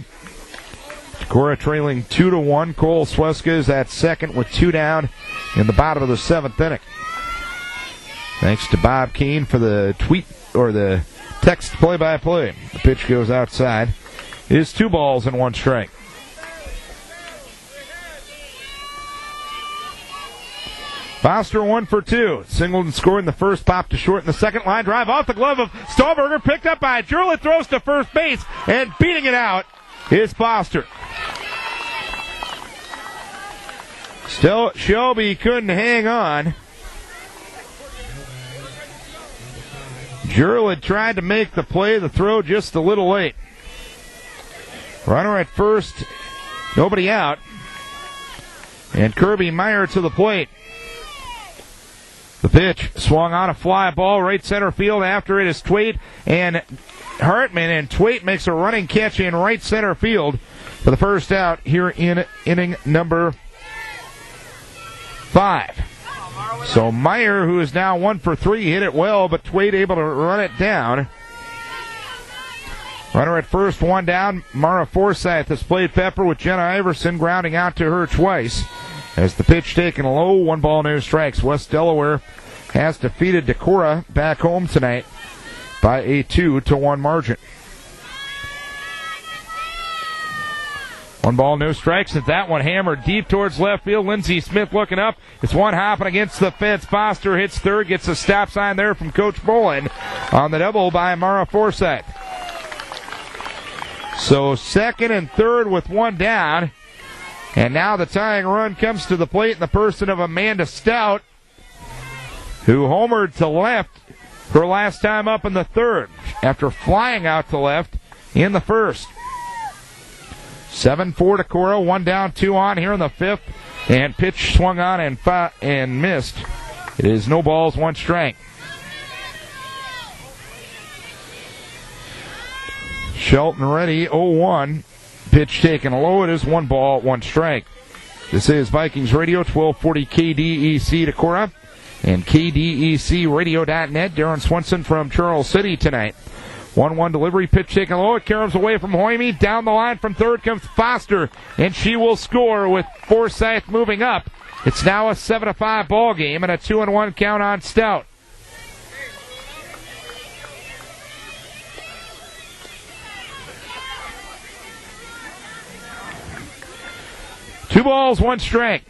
Decorah trailing 2-1. Cole Sweska is at second with 2 down in the bottom of the 7th inning. Thanks to Bob Keane for the tweet or the text play-by-play. The pitch goes outside. It is 2 balls and 1 strike. Foster 1 for 2. Singleton scored in the first, popped to short in the second. Line drive off the glove of Stolberger, picked up by Jurlett, throws to first base, and beating it out is Foster. Still, Shelby couldn't hang on. Jurlett tried to make the play, the throw just a little late. Runner at first, nobody out. And Kirby Meyer to the plate. The pitch swung on a fly ball, right center field. After it is Twait and Hartman, and Twait makes a running catch in right center field for the first out here in inning number 5. So Meyer, who is now 1 for 3, hit it well, but Twait able to run it down. Runner at first, 1 down. Mara Forsyth has played pepper with Jenna Iverson grounding out to her twice. As the pitch taken low, 1 ball, no strikes. West Delaware has defeated Decorah back home tonight by a 2-1 margin. 1 ball, no strikes, and that one hammered deep towards left field. Lindsey Smith looking up. It's one hopping against the fence. Foster hits third, gets a stop sign there from Coach Bolin on the double by Mara Forsyth. So second and third with 1 down. And now the tying run comes to the plate in the person of Amanda Stout, who homered to left her last time up in the third after flying out to left in the first. 7-4 to Decorah, 1 down, 2 on here in the 5th. And pitch swung on and missed. It is no balls, 1 strike. Shelton ready, 0-1. Pitch taken low. It is 1 ball, 1 strike. This is Vikings Radio, 1240 KDEC Decorah and KDECradio.net. Darren Swenson from Charles City tonight. 1-1 delivery, pitch taken low. It caroms away from Hoyme. Down the line from third comes Foster, and she will score with Forsyth moving up. It's now a 7-5 ball game and a 2-1 count on Stout. Two balls, 1 strike.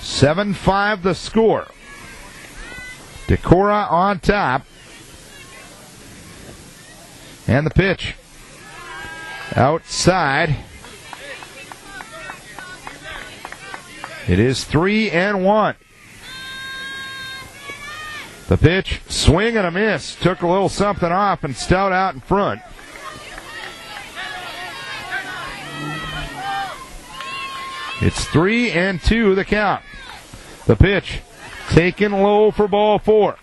7-5 the score. Decorah on top. And the pitch. Outside. It is 3-1. The pitch, swing and a miss. Took a little something off and Stout out in front. It's 3-2 the count. The pitch taken low for ball 4.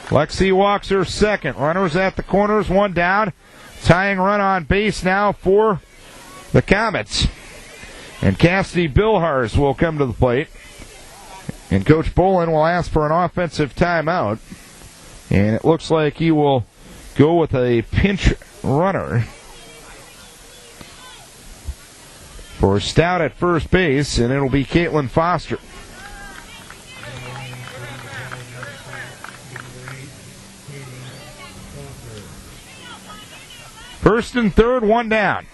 Lexi walks her second. Runners at the corners, 1 down. Tying run on base now for the Comets. And Cassidy Bilhars will come to the plate. And Coach Bolin will ask for an offensive timeout. And it looks like he will go with a pinch runner for Stout at first base, and it'll be Caitlin Foster. First and third, 1 down.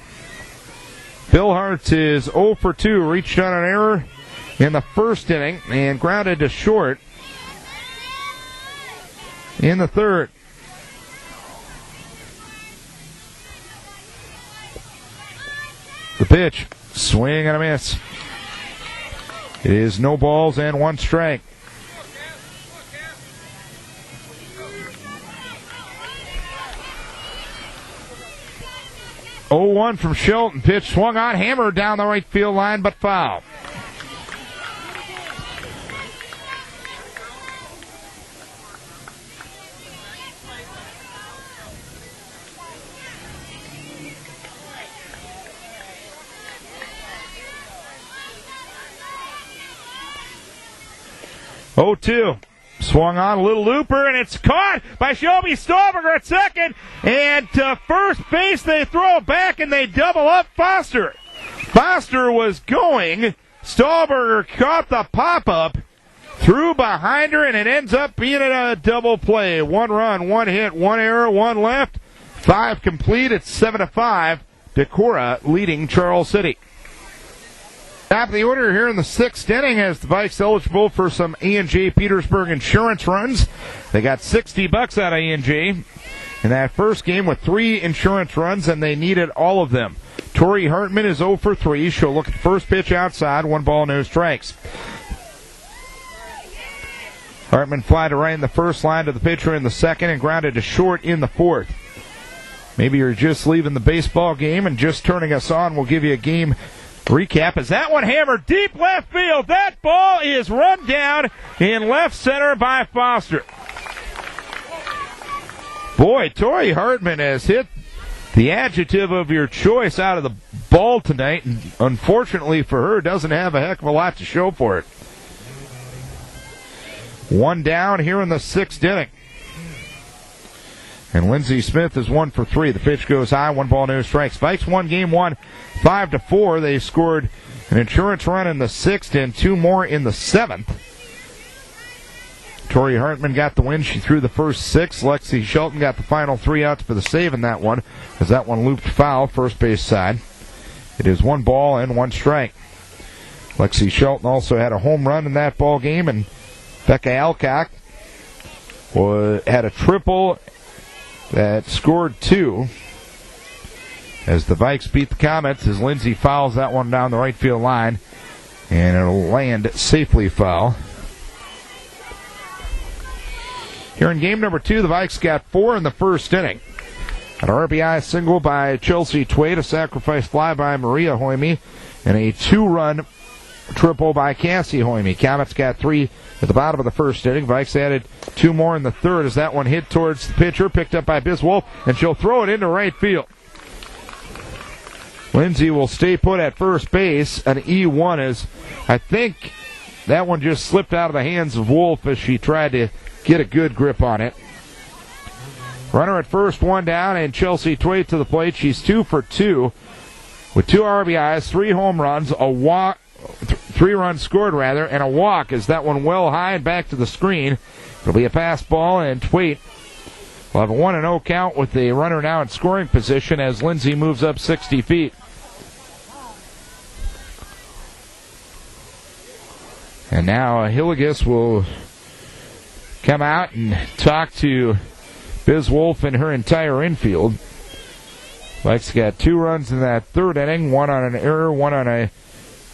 Bilhart is 0 for 2, reached on an error in the first inning and grounded to short in the third. The pitch, swing and a miss. It is no balls and 1 strike. Oh, 0-1 from Shelton. Pitch swung on, hammered down the right field line, but foul. Oh, 2. Swung on, a little looper, and it's caught by Shelby Stolberger at second. And to first base, they throw it back, and they double up Foster. Foster was going Stolberger caught the pop-up, threw behind her, and it ends up being a double play. 1 run, 1 hit, 1 error, 1 left. 5 complete. It's 7-5. Decorah leading Charles City. Top of the order here in the 6th inning as the Vikes eligible for some E&J Petersburg insurance runs. They got $60 out of E&J in that first game with 3 insurance runs, and they needed all of them. Tori Hartman is 0 for 3. She'll look at the first pitch outside. 1 ball, no strikes. Hartman fly to right in the first, line to the pitcher in the second, and grounded to short in the 4th. Maybe you're just leaving the baseball game and just turning us on. We'll give you a game recap as that one hammered deep left field. That ball is run down in left center by Foster. Boy, Tori Hartman has hit the adjective of your choice out of the ball tonight, and unfortunately for her, doesn't have a heck of a lot to show for it. 1 down here in the 6th inning. And Lindsey Smith is 1 for 3. The pitch goes high, 1 ball, no strikes. Vikes won game 1, 5-4. They scored an insurance run in the 6th and 2 more in the 7th. Tori Hartman got the win. She threw the first 6. Lexi Shelton got the final 3 outs for the save in that one, as that one looped foul, first base side. It is 1 ball and 1 strike. Lexi Shelton also had a home run in that ball game, and Becca Alcock had a triple that scored 2 as the Vikes beat the Comets as Lindsay fouls that one down the right field line, and it'll land safely foul. Here in game number 2, the Vikes got 4 in the first inning. An RBI single by Chelsea Twait, a sacrifice fly by Maria Hoyme, and a 2-run triple by Cassie Hoyme. Comets got 3 at the bottom of the first inning. Vikes added 2 more in the 3rd as that one hit towards the pitcher, picked up by Biswolf, and she'll throw it into right field. Lindsay will stay put at first base. An E1 is, I think that one just slipped out of the hands of Wolf as she tried to get a good grip on it. Runner at first, 1 down, and Chelsea Twait to the plate. She's 2 for 2 with 2 RBIs, 3 home runs, a walk, 3 runs scored rather, and a walk as that one well high and back to the screen. It'll be a pass ball, and Twait will have a 1-0 count with the runner now in scoring position as Lindsay moves up 60 feet. And now Hilligus will come out and talk to Biz Wolf and her entire infield. Vikes got 2 runs in that 3rd inning, 1 on an error, 1 on a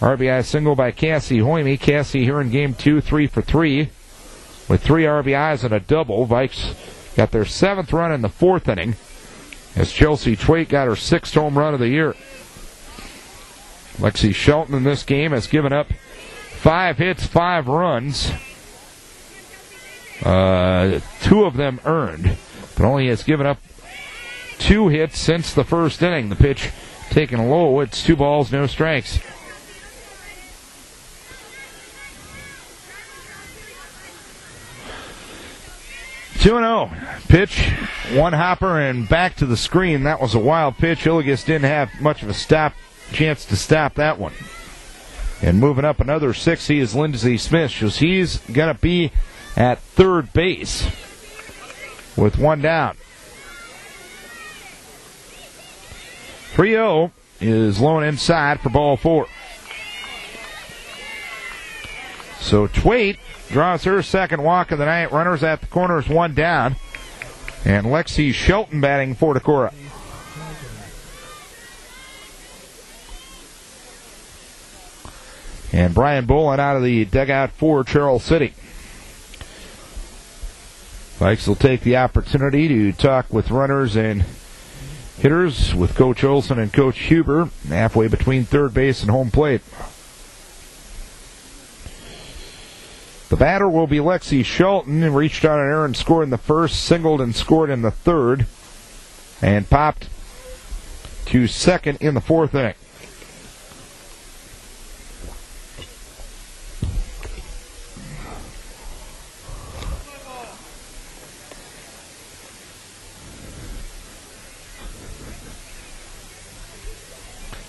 RBI single by Cassie Hoyme. Cassie here in game 2, 3 for 3 with 3 RBIs and a double. Vikes got their 7th run in the 4th inning as Chelsea Twait got her 6th home run of the year. Lexi Shelton in this game has given up 5 hits, 5 runs. 2 of them earned, but only has given up 2 hits since the 1st inning. The pitch taken low. It's 2 balls, no strikes. Two-0 pitch, 1 hopper and back to the screen. That was a wild pitch. Hilligus didn't have much of a chance to stop that one. And moving up another 60 is Lindsay Smith. He's going to be at 3rd base with 1 down. 3-0 is low inside for ball 4. So Twait draws her 2nd walk of the night. Runners at the corners, 1 down. And Lexi Shelton batting for Decorah. And Brian Bolin out of the dugout for Charles City. Vikes will take the opportunity to talk with runners and hitters with Coach Olson and Coach Huber, halfway between 3rd base and home plate. The batter will be Lexi Shelton, reached on an error and scored in the 1st, singled and scored in the 3rd, and popped to 2nd in the 4th inning.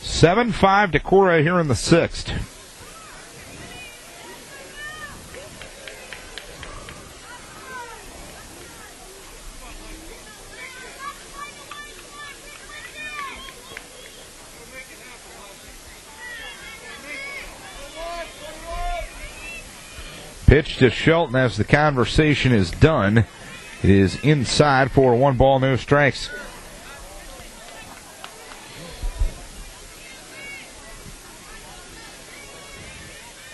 Seven-5 Decorah here in the 6th. Pitch to Shelton as the conversation is done. It is inside for 1 ball, no strikes.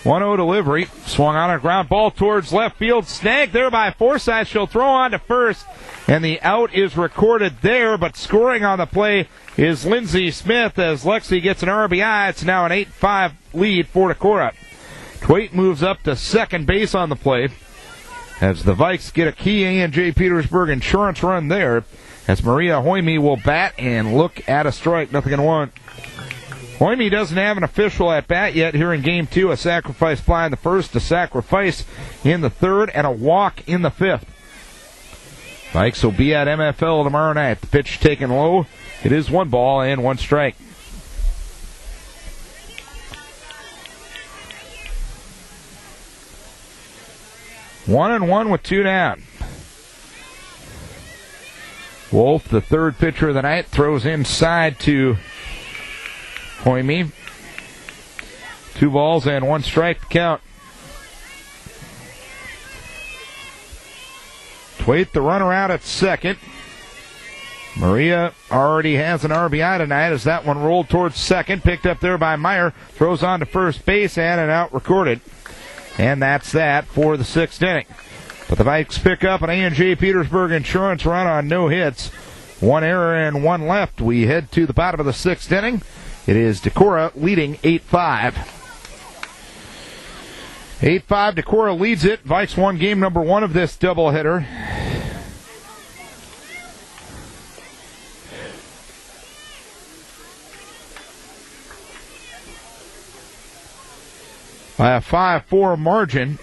1-0 delivery. Swung on a ground ball towards left field. Snagged there by Forsythe. She'll throw on to first. And the out is recorded there. But scoring on the play is Lindsey Smith as Lexi gets an RBI. It's now an 8-5 lead for Decorah. Twait moves up to second base on the play as the Vikes get a key A&J Petersburg insurance run there. As Maria Hoyme will bat and look at a strike. 0-1. Hoyme doesn't have an official at bat yet here in game 2. A sacrifice fly in the first, a sacrifice in the third, and a walk in the fifth. Vikes will be at MFL tomorrow night. The pitch taken low. It is 1 ball and 1 strike. One and one with 2 down. Wolf, the third pitcher of the night, throws inside to Hoyme. 2 balls and 1 strike to count. Twait, the runner out at second. Maria already has an RBI tonight as that one rolled towards second. Picked up there by Meyer. Throws on to first base and an out recorded. And that's that for the 6th inning. But the Vikes pick up an A&J Petersburg insurance run on no hits. 1 error and 1 left. We head to the bottom of the 6th inning. It is Decorah leading 8-5. 8-5, Decorah leads it. Vikes won game number 1 of this doubleheader. By a 5-4 margin.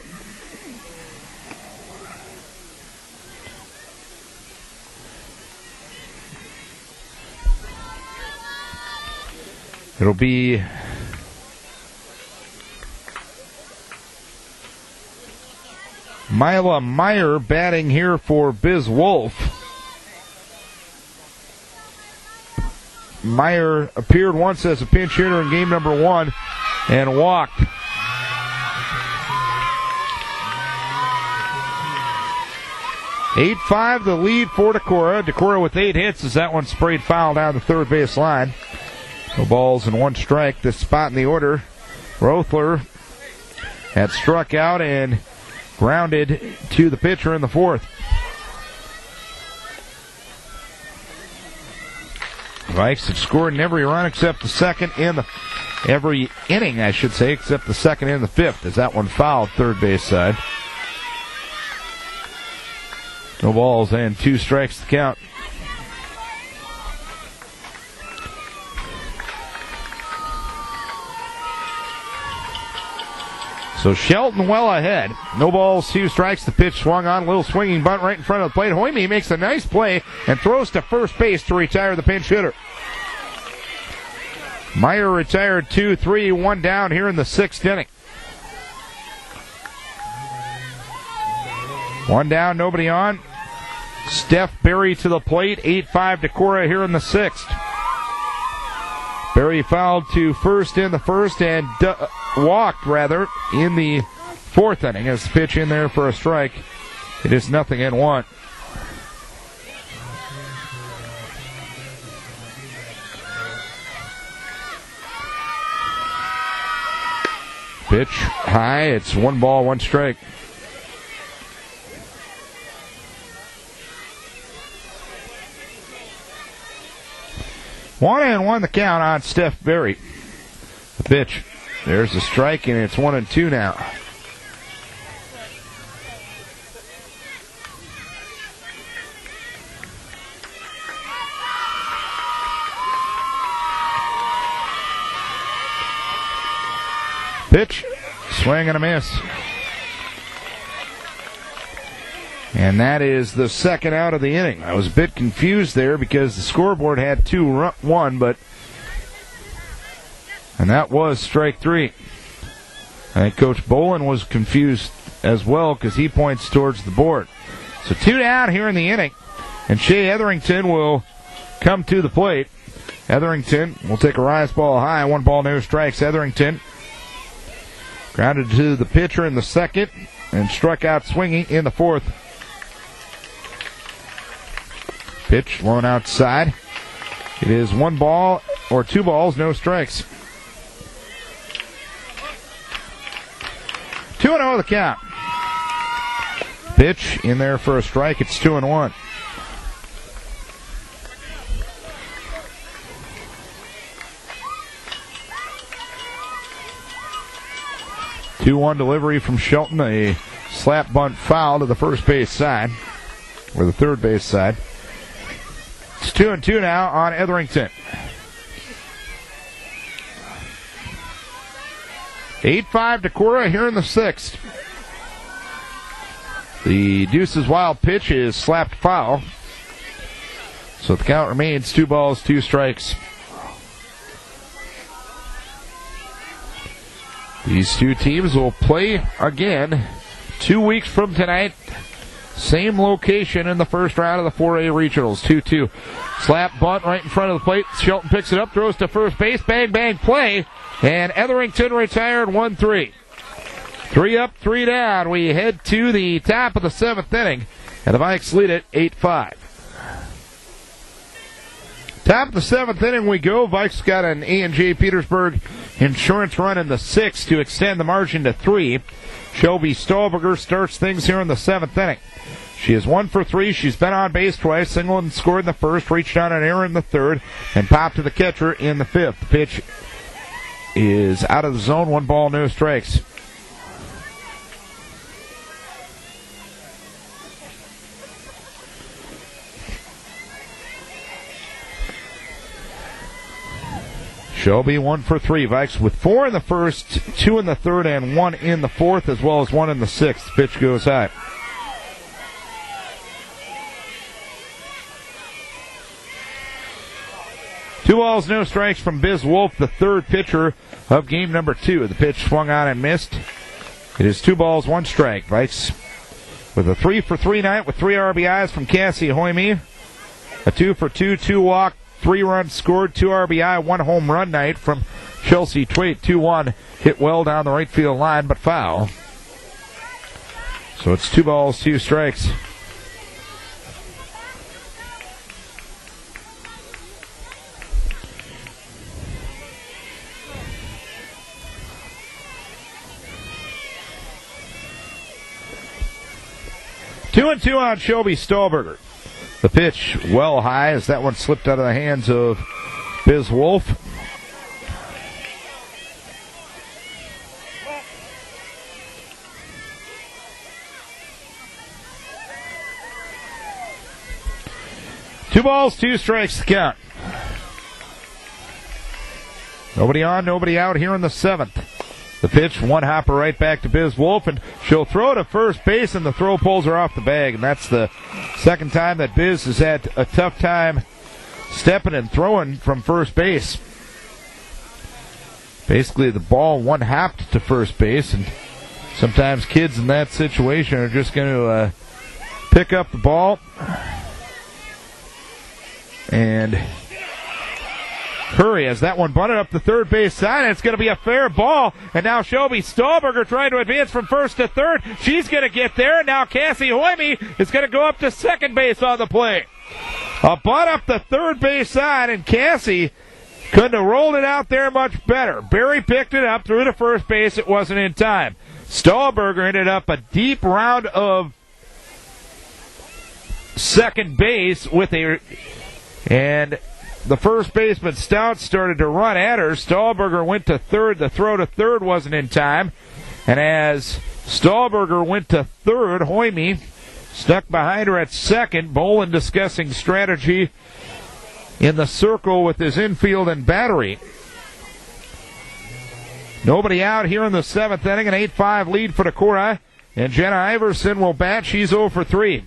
It'll be Mila Meyer batting here for Biz Wolf. Meyer appeared once as a pinch hitter in game number 1 and walked. (8-5) the lead for Decorah. Decorah with 8 hits as that one sprayed foul down the third base line. No balls and 1 strike. This spot in the order. Rothler had struck out and grounded to the pitcher in the 4th. Vikes have scored in every run except the second and every inning, I should say, except the second and the 5th, as that one fouled third base side. No balls and 2 strikes to count. So Shelton well ahead. No balls, 2 strikes. The pitch swung on. A little swinging bunt right in front of the plate. Hoyme makes a nice play and throws to first base to retire the pinch hitter. Meyer retired 2-3, 1 down here in the 6th inning. 1 down, nobody on. Steph Berry to the plate. 8-5 Decorah here in the 6th. Berry fouled to first in the first and walked, in the 4th inning as the pitch in there for a strike. It is 0-1. Pitch high. It's 1 ball, 1 strike. One and 1 the count on Steph Berry. The pitch. There's the strike, and it's 1-2 now. Pitch. Swing and a miss. And that is the 2nd out of the inning. I was a bit confused there because the scoreboard had 2-1, and that was strike 3. I think Coach Bolin was confused as well because he points towards the board. So 2 down here in the inning, and Shea Etherington will come to the plate. Etherington will take a rise ball high. 1 ball, no strikes. Etherington grounded to the pitcher in the 2nd. and struck out swinging in the fourth. Pitch blown outside. It is 1 ball or 2 balls, no strikes. 2-0 the count. Pitch in there for a strike. It's 2-1. Two-one delivery from Shelton. A slap bunt foul to the first base side, or the third base side. It's 2-2 now on Etherington. 8-5 Decorah here in the sixth. The Deuces Wild pitch is slapped foul. So the count remains 2 balls, 2 strikes. These two teams will play again 2 weeks from tonight. Same location in the first round of the 4A regionals. 2-2. Slap bunt right in front of the plate. Shelton picks it up, throws to first base. Bang, bang, play. And Etherington retired 1-3. 3 up, 3 down. We head to the top of the 7th inning. And the Vikes lead it 8-5. Top of the 7th inning we go. Vikes got an A&J Petersburg insurance run in the 6th to extend the margin to 3. Shelby Stahlberger starts things here in the 7th inning. She is 1 for 3. She's been on base twice, singled and scored in the first, reached on an error in the 3rd, and popped to the catcher in the 5th. The pitch is out of the zone. 1 ball, no strikes. Shelby 1 for 3. Vikes with 4 in the first, 2 in the 3rd, and 1 in the 4th, as well as 1 in the 6th. Pitch goes high. Two balls, no strikes from Biz Wolf, the 3rd pitcher of game number 2. The pitch swung on and missed. It is 2 balls, 1 strike. Vikes with a 3 for 3 night with 3 RBIs from Cassie Hoyme. A 2 for 2, 2 walk, 3 runs scored, 2 RBI, 1 home run night from Chelsea Twait. 2-1, hit well down the right field line, but foul. So it's 2 balls, 2 strikes. Two and 2 on Shelby Stahlberger. The pitch well high as that one slipped out of the hands of Biz Wolf. Two balls, 2 strikes to count. Nobody on, nobody out here in the 7th. The pitch, 1 hopper right back to Biz Wolf, and she'll throw to first base, and the throw pulls her off the bag. And that's the second time that Biz has had a tough time stepping and throwing from first base. Basically, the ball 1 hopped to first base, and sometimes kids in that situation are just going to pick up the ball and hurry as that one bunted up the third base side, and it's going to be a fair ball. And now Shelby Stahlberger trying to advance from first to third. She's going to get there, and now Cassie Hoyme is going to go up to second base on the play. A bunt up the third base side, and Cassie couldn't have rolled it out there much better. Barry picked it up, threw to first base. It wasn't in time. Stahlberger ended up a deep round of second base with and the first baseman, Stout, started to run at her. Stahlberger went to third. The throw to third wasn't in time. And as Stahlberger went to third, Hoyme stuck behind her at second. Bolin discussing strategy in the circle with his infield and battery. Nobody out here in the 7th inning. An 8-5 lead for Decorah. And Jenna Iverson will bat. She's 0 for 3.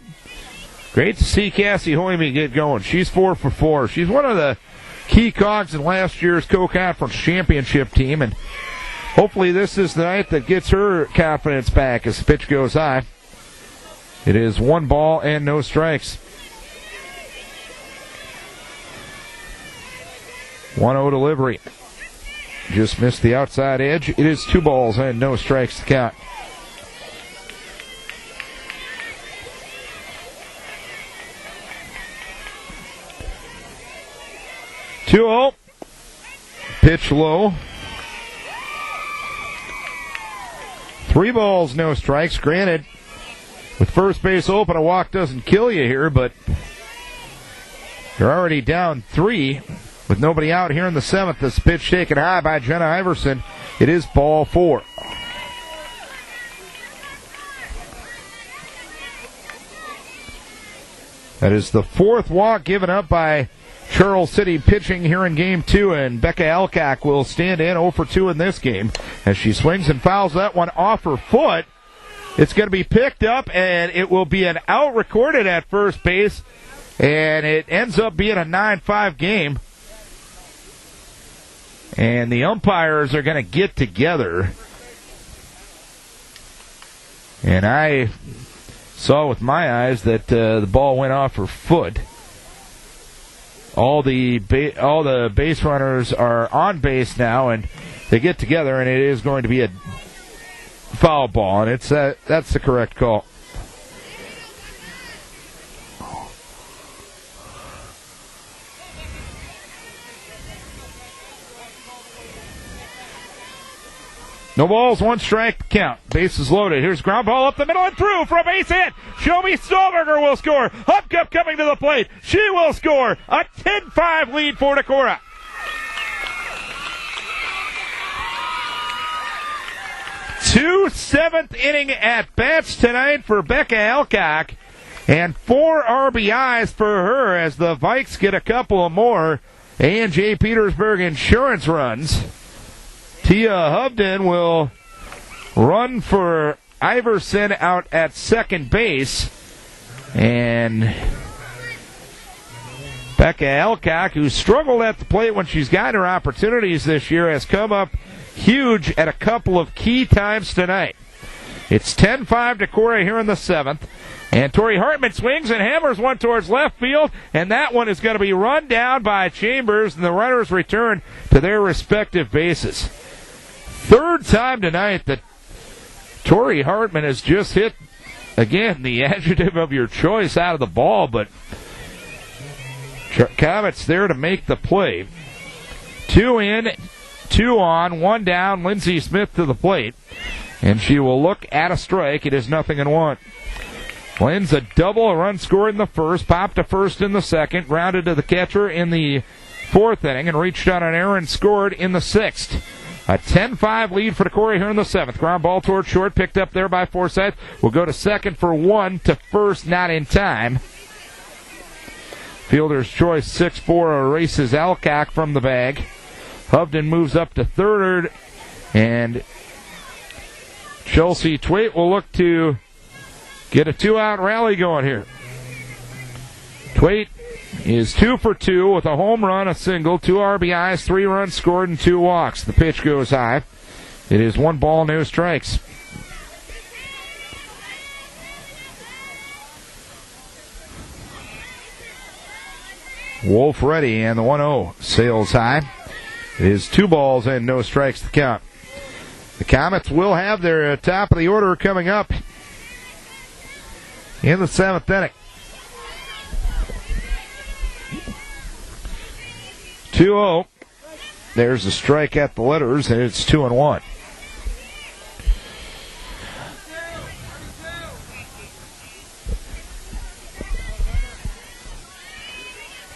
Great to see Cassie Hoyme get going. She's 4 for 4. She's one of the key cogs in last year's co-conference championship team, and hopefully this is the night that gets her confidence back as the pitch goes high. It is 1 ball and no strikes. 1-0 delivery. Just missed the outside edge. It is 2 balls and no strikes to count. 2-0. Pitch low. 3 balls, no strikes. Granted, with first base open, a walk doesn't kill you here, but you're already down 3 with nobody out here in the 7th. This pitch taken high by Jenna Iverson. It is ball 4. That is the 4th walk given up by Charles City pitching here in Game 2, and Becca Alcock will stand in 0 for 2 in this game as she swings and fouls that one off her foot. It's going to be picked up, and it will be an out recorded at first base, and it ends up being a 9-5 game. And the umpires are going to get together. And I saw with my eyes that the ball went off her foot. All the base runners are on base now, and they get together, and it is going to be a foul ball, and that's the correct call. No balls, 1 strike count. Bases loaded. Here's ground ball up the middle and through for a base hit. Shelby Stolberger will score. Hupkup coming to the plate. She will score. A 10-5 lead for Decorah. Two 7th-inning at-bats tonight for Becca Alcock, and 4 RBIs for her as the Vikes get a couple of more A&J Petersburg insurance runs. Tia Hovden will run for Iverson out at second base. And Becca Alcock, who struggled at the plate when she's got her opportunities this year, has come up huge at a couple of key times tonight. It's 10-5 Decorah here in the 7th. And Tori Hartman swings and hammers one towards left field, and that one is going to be run down by Chambers, and the runners return to their respective bases. 3rd time tonight that Tori Hartman has just hit, again, the adjective of your choice out of the ball, but Comet's there to make the play. 2 in, 2 on, 1 down, Lindsey Smith to the plate, and she will look at a strike. It is 0-1. Lynn's a double, a run scored in the 1st, popped to 1st in the 2nd, grounded to the catcher in the 4th inning, and reached on an error and scored in the 6th. A 10-5 lead for Decorah here in the 7th. Ground ball toward short, picked up there by Forsyth. Will go to second for 1 to first, not in time. Fielder's choice 6-4 erases Alcock from the bag. Hovden moves up to 3rd, and Chelsea Twait will look to get a 2-out rally going here. Twait is 2 for 2 with a home run, a single, 2 RBIs, 3 runs scored, and 2 walks. The pitch goes high. It is 1 ball, no strikes. Wolf ready, and the 1-0 sails high. It is 2 balls and no strikes to count. The Comets will have their top of the order coming up in the 7th inning. 2-0. There's a strike at the letters, and it's 2-1.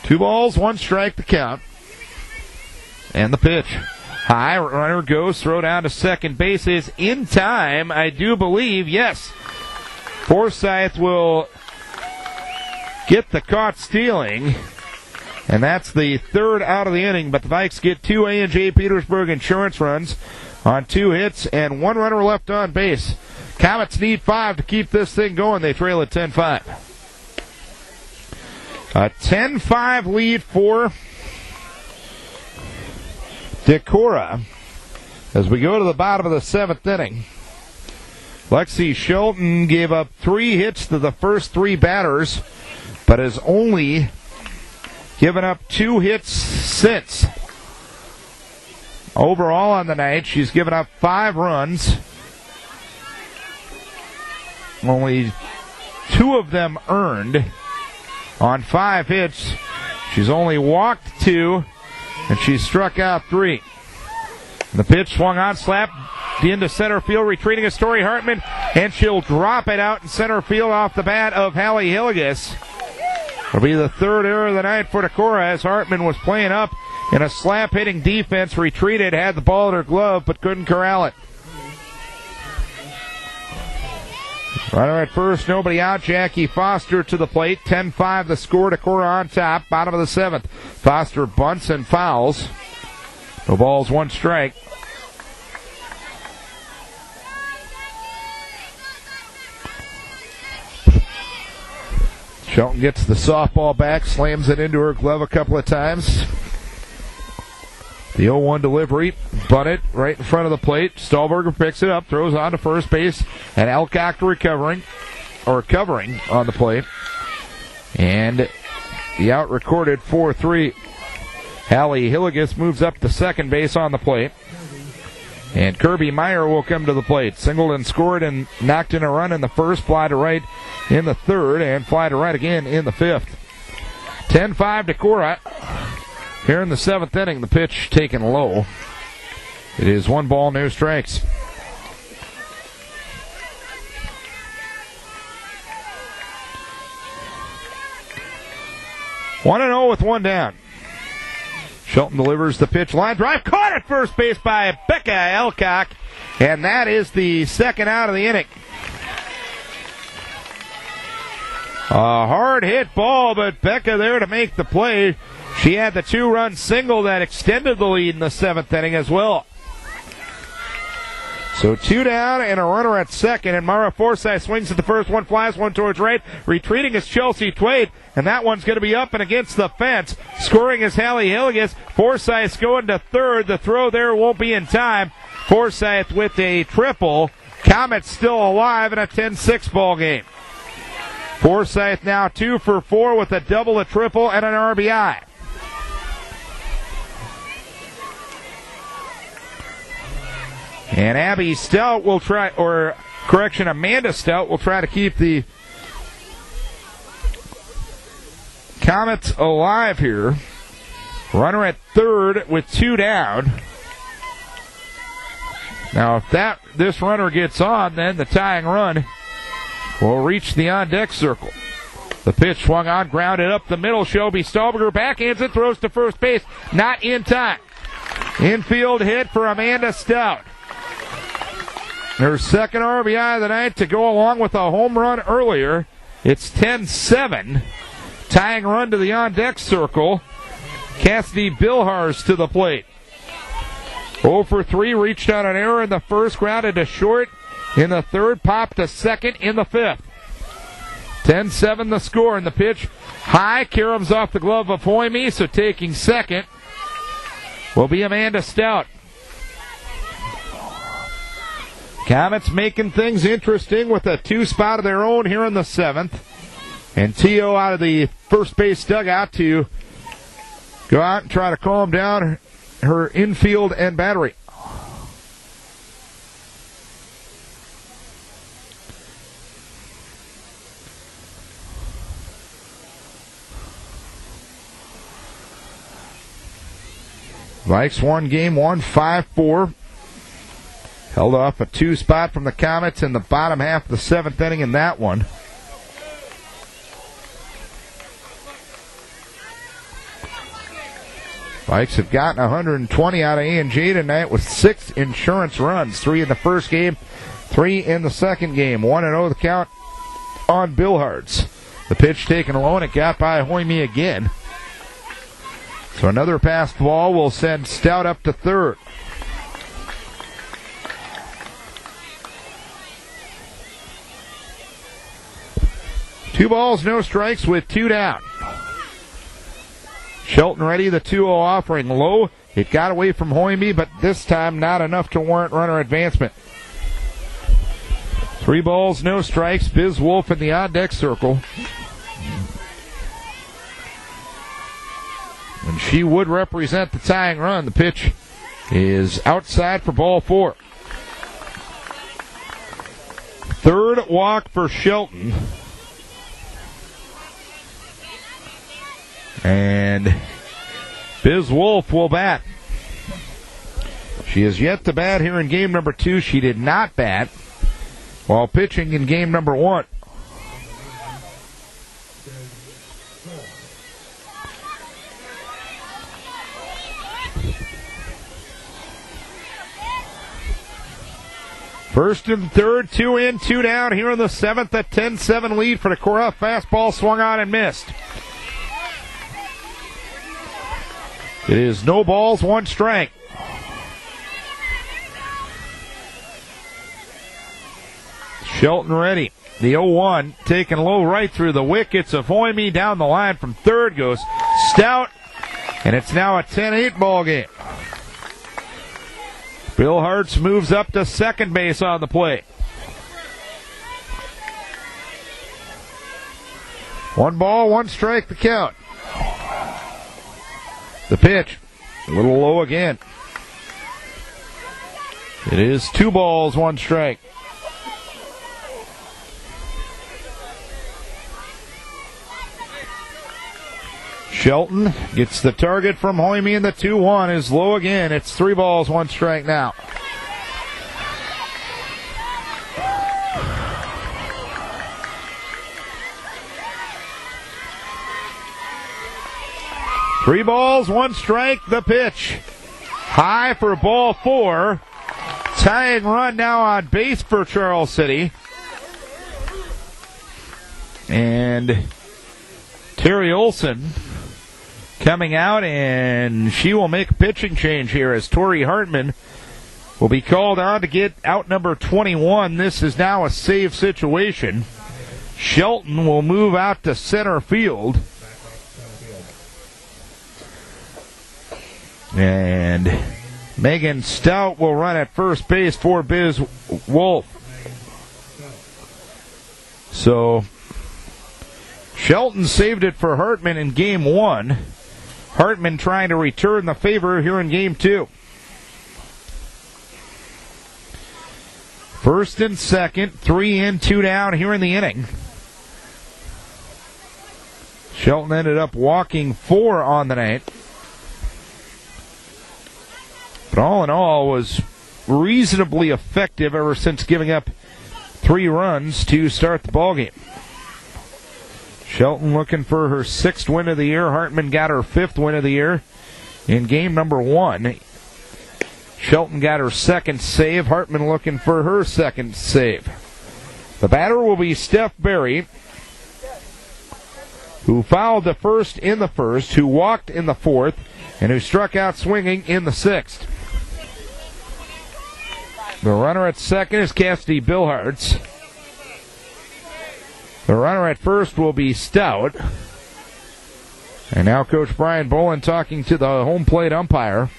Two balls, 1 strike to count. And the pitch. High, runner goes, throw down to second base is in time, I do believe, yes. Forsyth will get the caught stealing. And that's the 3rd out of the inning, but the Vikes get 2 A&J Petersburg insurance runs on 2 hits and 1 runner left on base. Comets need 5 to keep this thing going. They trail at 10-5. A 10-5 lead for Decorah as we go to the bottom of the 7th inning. Lexi Shelton gave up 3 hits to the first 3 batters, but has only given up 2 hits since. Overall on the night, she's given up 5 runs. Only 2 of them earned on 5 hits. She's only walked 2 and she struck out 3. The pitch swung on, slapped into center field, retreating is Story Hartman, and she'll drop it out in center field off the bat of Hallie Hilligus. It'll be the 3rd error of the night for Decorah as Hartman was playing up in a slap-hitting defense, retreated, had the ball in her glove, but couldn't corral it. Runner at first, nobody out. Jackie Foster to the plate. 10-5 the score. Decorah on top. Bottom of the 7th. Foster bunts and fouls. No balls, 1 strike. Shelton gets the softball back, slams it into her glove a couple of times. The 0-1 delivery, bunted right in front of the plate. Stahlberger picks it up, throws on to first base, and Elcock covering on the plate. And the out recorded 4-3. Hallie Hilligus moves up to second base on the plate. And Kirby Meyer will come to the plate. Singled and scored and knocked in a run in the first, fly to right in the 3rd, and fly to right again in the 5th. 10-5 Decorah. Here in the 7th inning, the pitch taken low. It is 1 ball, no strikes. One and 0 with 1 down. Shelton delivers the pitch, line drive, caught at first base by Becca Elcock, and that is the 2nd out of the inning. A hard hit ball, but Becca there to make the play. She had the 2-run single that extended the lead in the 7th inning as well. So 2 down and a runner at second, and Mara Forsyth swings at the first, 1 flies, 1 towards right. Retreating is Chelsea Twade, and that one's going to be up and against the fence. Scoring is Hallie Hilligus. Forsyth's going to 3rd. The throw there won't be in time. Forsyth with a triple. Comets still alive in a 10-6 ball game. Forsyth now 2 for 4 with a double, a triple, and an RBI. And Abby Stout will try, Amanda Stout will try to keep the Comets alive here. Runner at 3rd with 2 down. Now, if this runner gets on, then the tying run will reach the on-deck circle. The pitch swung on, grounded up the middle. Shelby Stahlberger backhands it, throws to first base. Not in time. Infield hit for Amanda Stout. Her 2nd RBI of the night to go along with a home run earlier. It's 10-7. Tying run to the on-deck circle. Cassidy Bilhars to the plate. 0 for 3, reached on an error in the first, grounded to short in the 3rd, popped to second in the 5th. 10-7 the score, and the pitch high. Karams off the glove of Hoyme, so taking second will be Amanda Stout. Comets making things interesting with a 2 spot of their own here in the 7th. And T.O. out of the first base dugout to go out and try to calm down her infield and battery. Vikes won game 1, 5-4. Held off a 2 spot from the Comets in the bottom half of the 7th inning in that one. Vikes have gotten 120 out of A&J tonight with 6 insurance runs. 3 in the first game, 3 in the second game. 1-0 the count on Bilhards. The pitch taken low, and it got by Hoyme again. So another passed ball will send Stout up to 3rd. Two balls, no strikes with 2 down. Shelton ready, the 2-0 offering low. It got away from Hoyme, but this time not enough to warrant runner advancement. 3 balls, no strikes. Biz Wolf in the on-deck circle. And she would represent the tying run. The pitch is outside for ball 4. 3rd walk for Shelton. And Biz Wolf will bat. She is yet to bat here in game number 2. She did not bat while pitching in game number 1. First and third, 2 in, 2 down here in the 7th. A 10-7 lead for Decorah. Fastball swung on and missed. It is no balls, 1 strike. Shelton ready. The 0-1 taken low right through the wickets of Hoyme. Down the line from third goes Stout. And it's now a 10-8 ball game. Bill Hartz moves up to second base on the play. 1 ball, 1 strike the count. The pitch, a little low again. It is 2 balls, 1 strike. Shelton gets the target from Hoyme, and the 2-1 is low again. It's 3 balls, 1 strike now. Three balls, 1 strike, the pitch. High for ball 4. Tying run now on base for Charles City. And Terry Olson coming out, and she will make a pitching change here as Tori Hartman will be called on to get out number 21. This is now a save situation. Shelton will move out to center field. And Megan Stout will run at first base for Biz Wolf. So Shelton saved it for Hartman in game 1. Hartman trying to return the favor here in game 2. First and second, 3 in, 2 down here in the inning. Shelton ended up walking 4 on the night. But all in all, was reasonably effective ever since giving up 3 runs to start the ballgame. Shelton looking for her 6th win of the year. Hartman got her 5th win of the year in game number 1. Shelton got her 2nd save. Hartman looking for her 2nd save. The batter will be Steph Berry, who fouled the first in the first, who walked in the 4th, and who struck out swinging in the 6th. The runner at second is Cassidy Billhartz. The runner at first will be Stout. And now Coach Brian Bolin talking to the home plate umpire.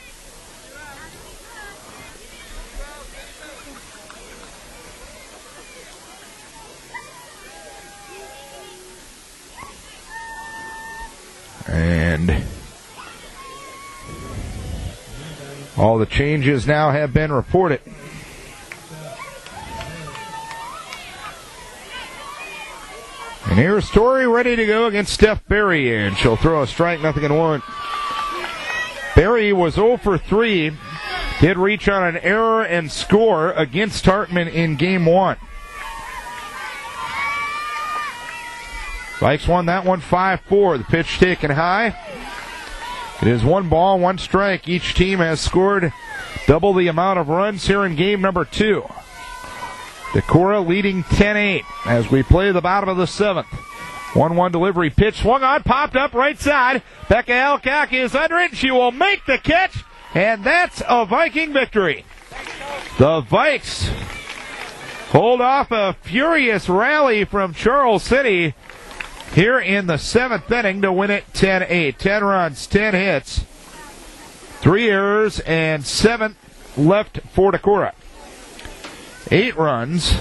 And all the changes now have been reported. And here's Tori ready to go against Steph Berry, and she'll throw a strike, 0-1. Berry was 0 for 3. Did reach on an error and score against Hartman in game 1. Vikes won that one 5-4. The pitch taken high. It is 1 ball, 1 strike. Each team has scored double the amount of runs here in game number 2. Decorah leading 10-8 as we play the bottom of the 7th. 1-1 delivery pitch swung on, popped up right side. Becca Alcock is under it. She will make the catch, and that's a Viking victory. The Vikes hold off a furious rally from Charles City here in the 7th inning to win it 10-8. 10 runs, 10 hits, 3 errors, and 7 left for Decorah. 8 runs,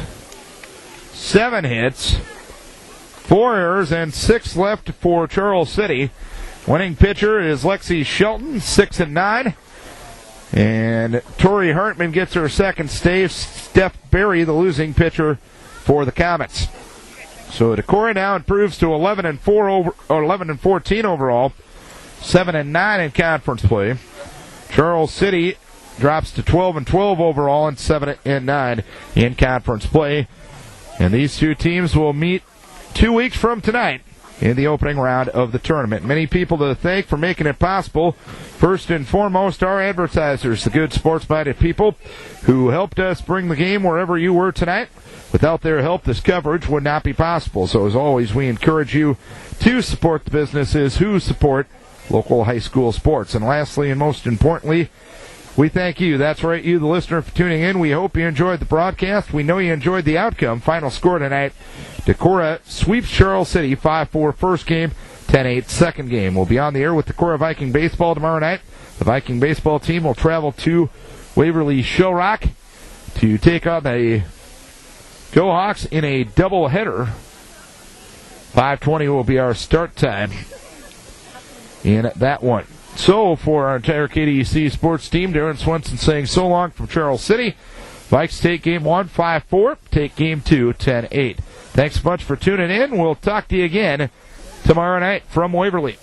7 hits, 4 errors, and 6 left for Charles City. Winning pitcher is Lexi Shelton, 6-9. And Tori Hartman gets her 2nd save. Steph Berry, the losing pitcher for the Comets. So Decorah now improves to 11-4 over 11-14 overall. 7-9 in conference play. Charles City drops to 12-12 overall and 7-9 in conference play. And these two teams will meet 2 weeks from tonight in the opening round of the tournament. Many people to thank for making it possible. First and foremost, our advertisers, the good sports-minded people who helped us bring the game wherever you were tonight. Without their help, this coverage would not be possible. So as always, we encourage you to support the businesses who support local high school sports. And lastly, and most importantly, we thank you. That's right, you, the listener, for tuning in. We hope you enjoyed the broadcast. We know you enjoyed the outcome. Final score tonight, Decorah sweeps Charles City 5-4 first game, 10-8 second game. We'll be on the air with Decorah Viking baseball tomorrow night. The Viking baseball team will travel to Waverly Shellrock to take on the Go Hawks in a doubleheader. 5:20 will be our start time in that one. So, for our entire KDEC sports team, Darren Swenson saying so long from Charles City. Vikes take game 1, 5-4. Take game 2, 10-8. Thanks so much for tuning in. We'll talk to you again tomorrow night from Waverly.